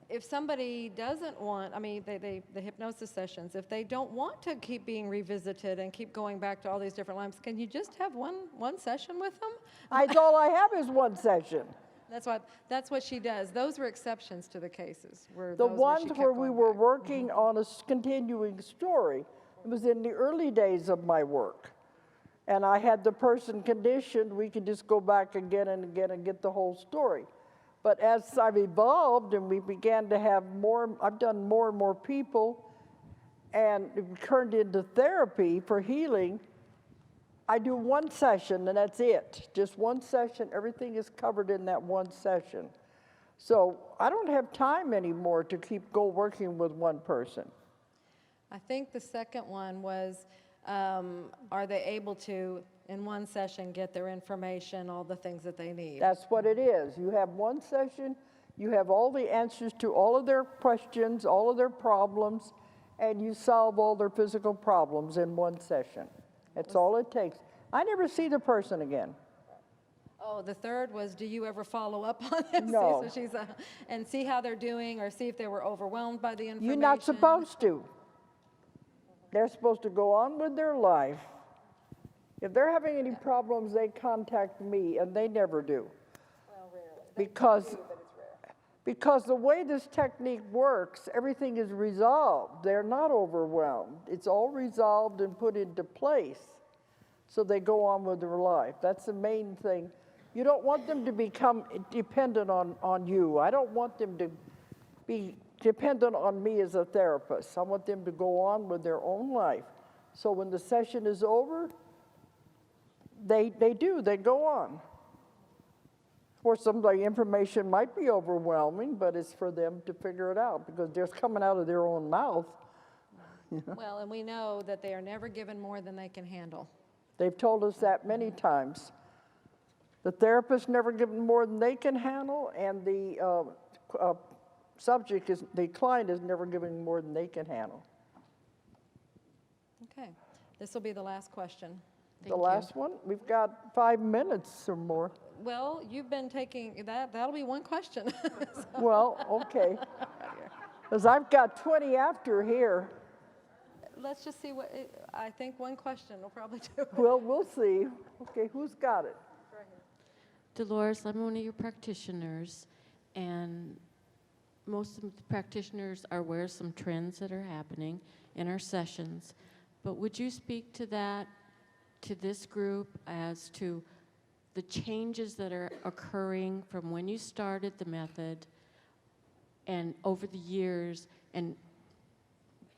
Speaker 2: If somebody doesn't want, the hypnosis sessions, if they don't want to keep being revisited and keep going back to all these different lives, can you just have one session with them?
Speaker 1: All I have is one session.
Speaker 2: That's what she does. Those were exceptions to the cases.
Speaker 1: The ones where we were working on a continuing story, it was in the early days of my work. And I had the person conditioned, we could just go back again and again and get the whole story. But as I've evolved and we began to have more, I've done more and more people, and it turned into therapy for healing, I do one session and that's it. Just one session, everything is covered in that one session. So I don't have time anymore to keep working with one person.
Speaker 2: I think the second one was, are they able to, in one session, get their information, all the things that they need?
Speaker 1: That's what it is. You have one session, you have all the answers to all of their questions, all of their problems, and you solve all their physical problems in one session. That's all it takes. I never see the person again.
Speaker 2: Oh, the third was, do you ever follow up on them?
Speaker 1: No.
Speaker 2: So she's, and see how they're doing, or see if they were overwhelmed by the information?
Speaker 1: You're not supposed to. They're supposed to go on with their life. If they're having any problems, they contact me, and they never do.
Speaker 2: Well, rarely.
Speaker 1: Because the way this technique works, everything is resolved. They're not overwhelmed. It's all resolved and put into place. So they go on with their life. That's the main thing. You don't want them to become dependent on you. I don't want them to be dependent on me as a therapist. I want them to go on with their own life. So when the session is over, they go on. Of course, some of the information might be overwhelming, but it's for them to figure it out because they're coming out of their own mouth.
Speaker 2: Well, and we know that they are never given more than they can handle.
Speaker 1: They've told us that many times. The therapist never given more than they can handle, and the the client is never giving more than they can handle.
Speaker 2: Okay, this will be the last question.
Speaker 1: The last one? We've got 5 minutes or more.
Speaker 2: Well, you've been taking, that'll be one question.
Speaker 1: Well, okay. Because I've got 20 after here.
Speaker 2: Let's just see what, I think one question will probably do it.
Speaker 1: Well, we'll see. Okay, who's got it?
Speaker 2: Right here.
Speaker 15: Dolores, I'm one of your practitioners, and most of the practitioners are aware of some trends that are happening in our sessions. But would you speak to that, to this group, as to the changes that are occurring from when you started the method and over the years, and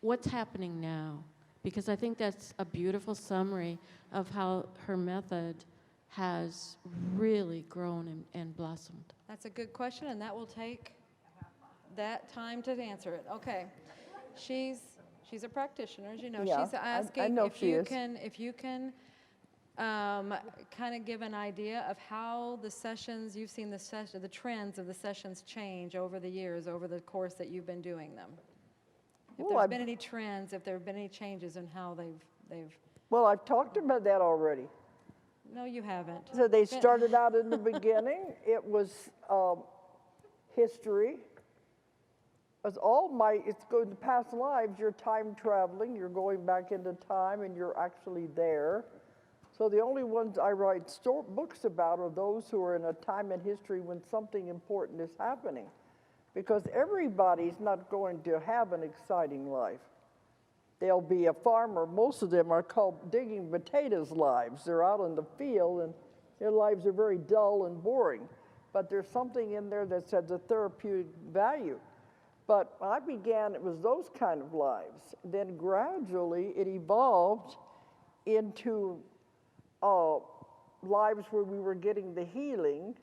Speaker 15: what's happening now? Because I think that's a beautiful summary of how her method has really grown and blossomed.
Speaker 2: That's a good question, and that will take that time to answer it. Okay, she's a practitioner, as you know.
Speaker 1: Yeah,
Speaker 2: she's asking
Speaker 1: I know
Speaker 2: if
Speaker 1: she
Speaker 2: you
Speaker 1: is.
Speaker 2: can kind of give an idea of how the sessions, you've seen the trends of the sessions change over the years, over the course that you've been doing them. If there's been any trends, if there have been any changes in how they've.
Speaker 1: Well, I've talked about that already.
Speaker 2: No, you haven't.
Speaker 1: So they started out in the beginning. It was history. It's going to past lives. You're time traveling. You're going back into time, and you're actually there. So the only ones I write books about are those who are in a time in history when something important is happening. Because everybody's not going to have an exciting life. They'll be a farmer. Most of them are called digging potatoes lives. They're out in the field, and their lives are very dull and boring. But there's something in there that has a therapeutic value. But when I began, it was those kind of lives. Then gradually it evolved into lives where we were getting the healing,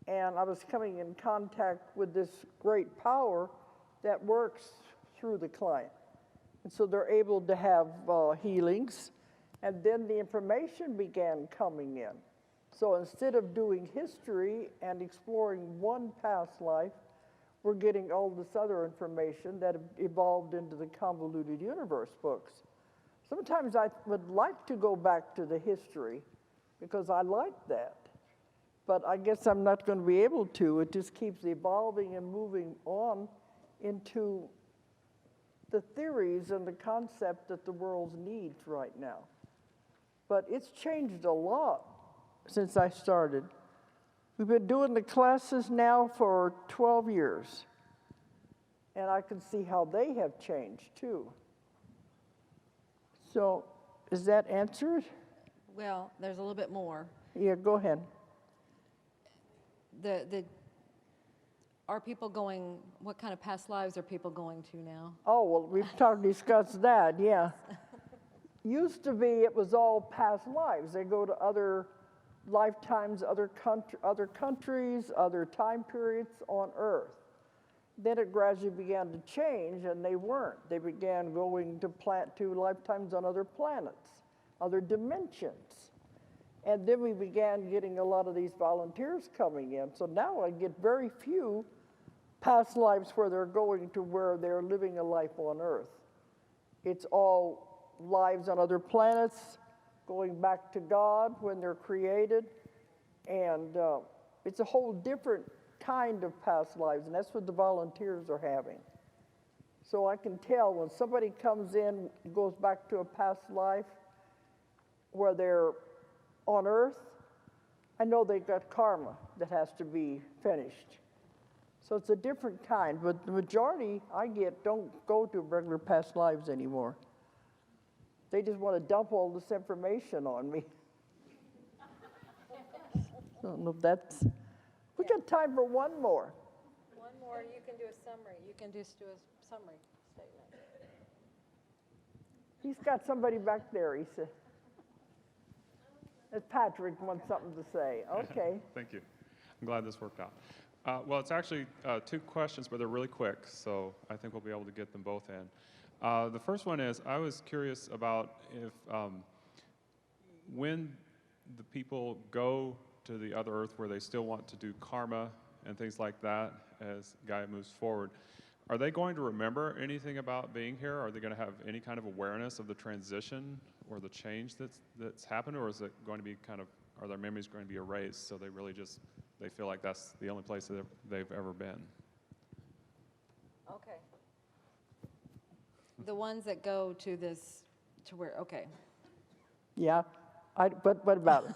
Speaker 1: and I was coming in contact with this great power that works through the client. And so they're able to have healings, and then the information began coming in. So instead of doing history and exploring one past life, we're getting all this other information that evolved into the Convoluted Universe books. Sometimes I would like to go back to the history because I like that. But I guess I'm not going to be able to. It just keeps evolving and moving on into the theories and the concept that the world needs right now. But it's changed a lot since I started. We've been doing the classes now for 12 years. And I can see how they have changed too. So, is that answered?
Speaker 2: Well, there's a little bit more.
Speaker 1: Yeah, go ahead.
Speaker 2: Are people going, what kind of past lives are people going to now?
Speaker 1: Oh, well, we've discussed that, yeah. Used to be it was all past lives. They go to other lifetimes, other countries, other time periods on Earth. Then it gradually began to change, and they weren't. They began going to lifetimes on other planets, other dimensions. And then we began getting a lot of these volunteers coming in. So now I get very few past lives where they're going to where they're living a life on Earth. It's all lives on other planets, going back to God when they're created. And it's a whole different kind of past lives, and that's what the volunteers are having. So I can tell when somebody comes in, goes back to a past life where they're on Earth, I know they've got karma that has to be finished. So it's a different kind, but the majority I get don't go to regular past lives anymore. They just want to dump all this information on me. I don't know if that's... We got time for one more.
Speaker 2: One more, you can do a summary. You can just do a summary statement.
Speaker 1: He's got somebody back there, he said. Patrick wants something to say. Okay.
Speaker 16: Thank you. I'm glad this worked out. Well, it's actually 2 questions, but they're really quick, so I think we'll be able to get them both in. The first one is, I was curious about if when the people go to the other Earth where they still want to do karma and things like that as Gaia moves forward, are they going to remember anything about being here? Are they going to have any kind of awareness of the transition or the change that's happened, or is it going to be are their memories going to be erased so they feel like that's the only place that they've ever been?
Speaker 2: Okay. The ones that go to where, okay.
Speaker 1: Yeah, but what about it?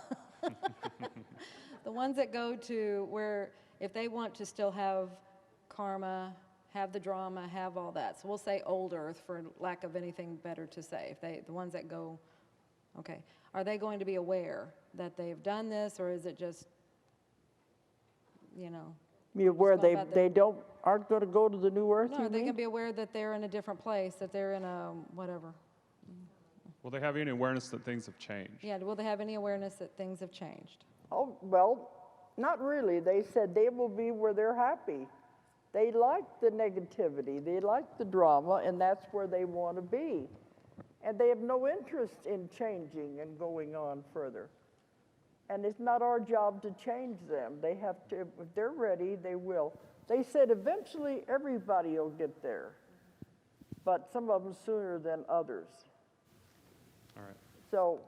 Speaker 2: The ones that go to where, if they want to still have karma, have the drama, have all that. So we'll say old Earth for lack of anything better to say. The ones that go, okay. Are they going to be aware that they've done this, or is it just,
Speaker 1: Where they aren't going to go to the new Earth?
Speaker 2: No, they can be aware that they're in a different place, that they're in a whatever.
Speaker 16: Will they have any awareness that things have changed?
Speaker 2: Yeah, will they have any awareness that things have changed?
Speaker 1: Oh, well, not really. They said they will be where they're happy. They like the negativity, they like the drama, and that's where they want to be. And they have no interest in changing and going on further. And it's not our job to change them. They have to, if they're ready, they will. They said eventually everybody will get there, but some of them sooner than others.
Speaker 16: All right.
Speaker 1: So,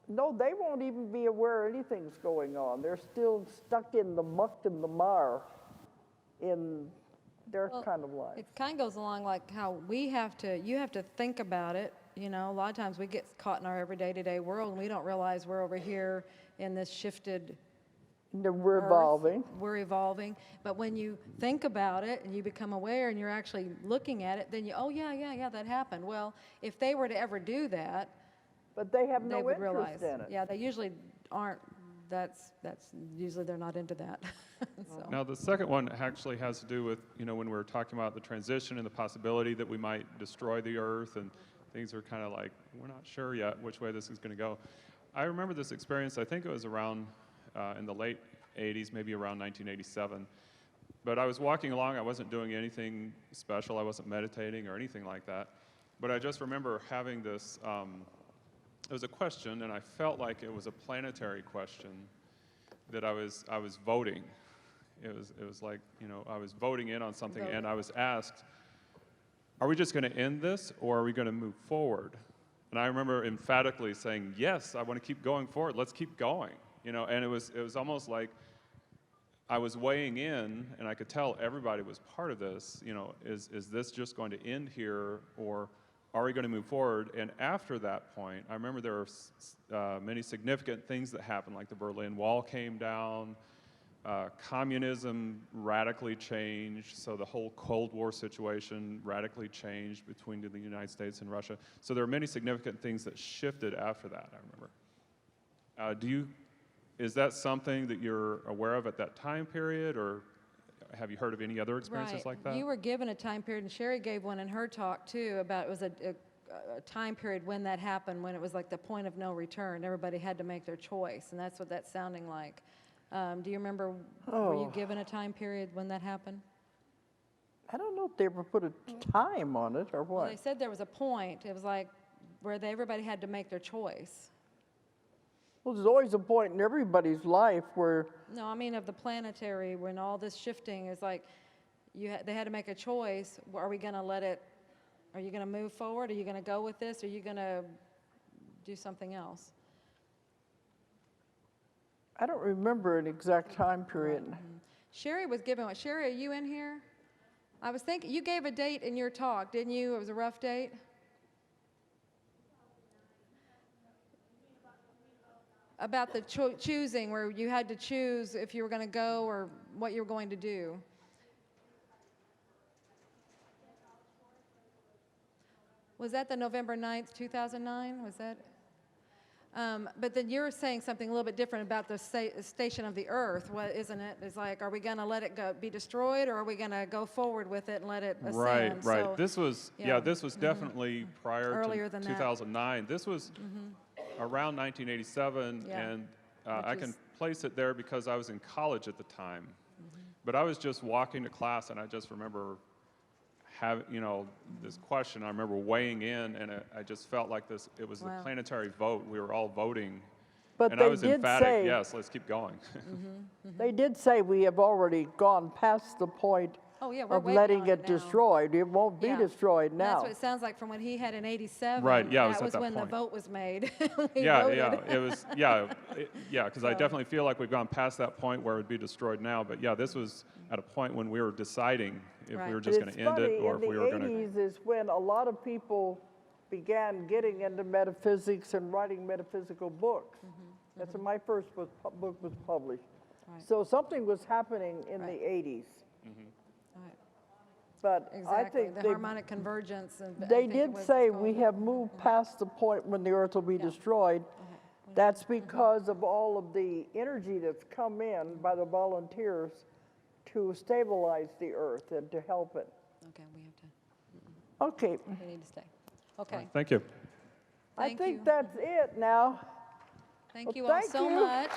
Speaker 1: no, they won't even be aware anything's going on. They're still stuck in the muck and the mire in their kind of life.
Speaker 2: It kind of goes along like how you have to think about it. A lot of times we get caught in our everyday to-day world and we don't realize we're over here in this shifted
Speaker 1: We're evolving.
Speaker 2: We're evolving. But when you think about it and you become aware and you're actually looking at it, then oh yeah, that happened. Well, if they were to ever do that,
Speaker 1: but they have no
Speaker 2: would
Speaker 1: interest
Speaker 2: realize.
Speaker 1: in it.
Speaker 2: Yeah, they usually aren't. That's usually they're not into that. So.
Speaker 16: Now the second one actually has to do with when we were talking about the transition and the possibility that we might destroy the Earth, and things are kind of like we're not sure yet which way this is going to go. I remember this experience. I think it was around in the late 80s, maybe around 1987. But I was walking along. I wasn't doing anything special. I wasn't meditating or anything like that. But I just remember having this. It was a question, and I felt like it was a planetary question that I was voting. It was like I was voting in on something, and I was asked, "Are we just going to end this, or are we going to move forward?" And I remember emphatically saying, "Yes, I want to keep going forward. Let's keep going." And it was almost like I was weighing in, and I could tell everybody was part of this. Is this just going to end here, or are we going to move forward? And after that point, I remember there were many significant things that happened, like the Berlin Wall came down. communism radically changed, so the whole Cold War situation radically changed between the United States and Russia. So there are many significant things that shifted after that, I remember. Is that something that you're aware of at that time period, or have you heard of any other experiences like that?
Speaker 2: You were given a time period, and Sherry gave one in her talk too about it was a time period when that happened, when it was like the point of no return. Everybody had to make their choice, and that's what that's sounding like. Do you remember, were you given a time period when that happened?
Speaker 1: I don't know if they ever put a time on it or what.
Speaker 2: Well, they said there was a point. It was like where everybody had to make their choice.
Speaker 1: Well, there's always a point in everybody's life where...
Speaker 2: No, I mean of the planetary, when all this shifting is like, they had to make a choice. Are we going to let it, are you going to move forward? Are you going to go with this? Are you going to do something else?
Speaker 1: I don't remember an exact time period.
Speaker 2: Right. Sherry was given one. Sherry, are you in here? I was thinking, you gave a date in your talk, didn't you? It was a rough date? About the choosing, where you had to choose if you were going to go or what you were going to do. Was that the November 9th, 2009? Was that? But then you're saying something a little bit different about the station of the Earth, isn't it? It's like, are we going to let it be destroyed, or are we going to go forward with it and let it ascend?
Speaker 16: Right.
Speaker 2: So,
Speaker 16: This was, this was definitely prior
Speaker 2: Earlier
Speaker 16: to
Speaker 2: than
Speaker 16: 2009. This was around 1987, and I can place it there because I was in college at the time. But I was just walking to class, and I just remember this question. I remember weighing in, and I just felt like this. It was the planetary vote. We were all voting,
Speaker 1: But
Speaker 16: and I was emphatic. Yes, let's keep going.
Speaker 1: They did say we have already gone past the point of letting it destroyed. It won't be destroyed now.
Speaker 2: That's what it sounds like from what he had in '87.
Speaker 16: Right. Yeah.
Speaker 2: That was when
Speaker 16: point.
Speaker 2: the vote was made.
Speaker 16: It was. Because I definitely feel like we've gone past that point where it would be destroyed now. But yeah, this was at a point when we were deciding if we were just going to end it or if we were going to.
Speaker 1: In the 80s is when a lot of people began getting into metaphysics and writing metaphysical books. That's when my first book was published.
Speaker 2: Right.
Speaker 1: So something was happening in the 80s. But
Speaker 2: exactly.
Speaker 1: I think
Speaker 2: the harmonic convergence. And
Speaker 1: they did say we have moved past the point when the Earth will be destroyed. That's because of all of the energy that's come in by the volunteers to stabilize the Earth and to help it.
Speaker 2: Okay, we have to.
Speaker 1: Okay.
Speaker 2: We need to stay. Okay.
Speaker 16: Thank you.
Speaker 1: I think that's it now.
Speaker 2: Thank you all so much.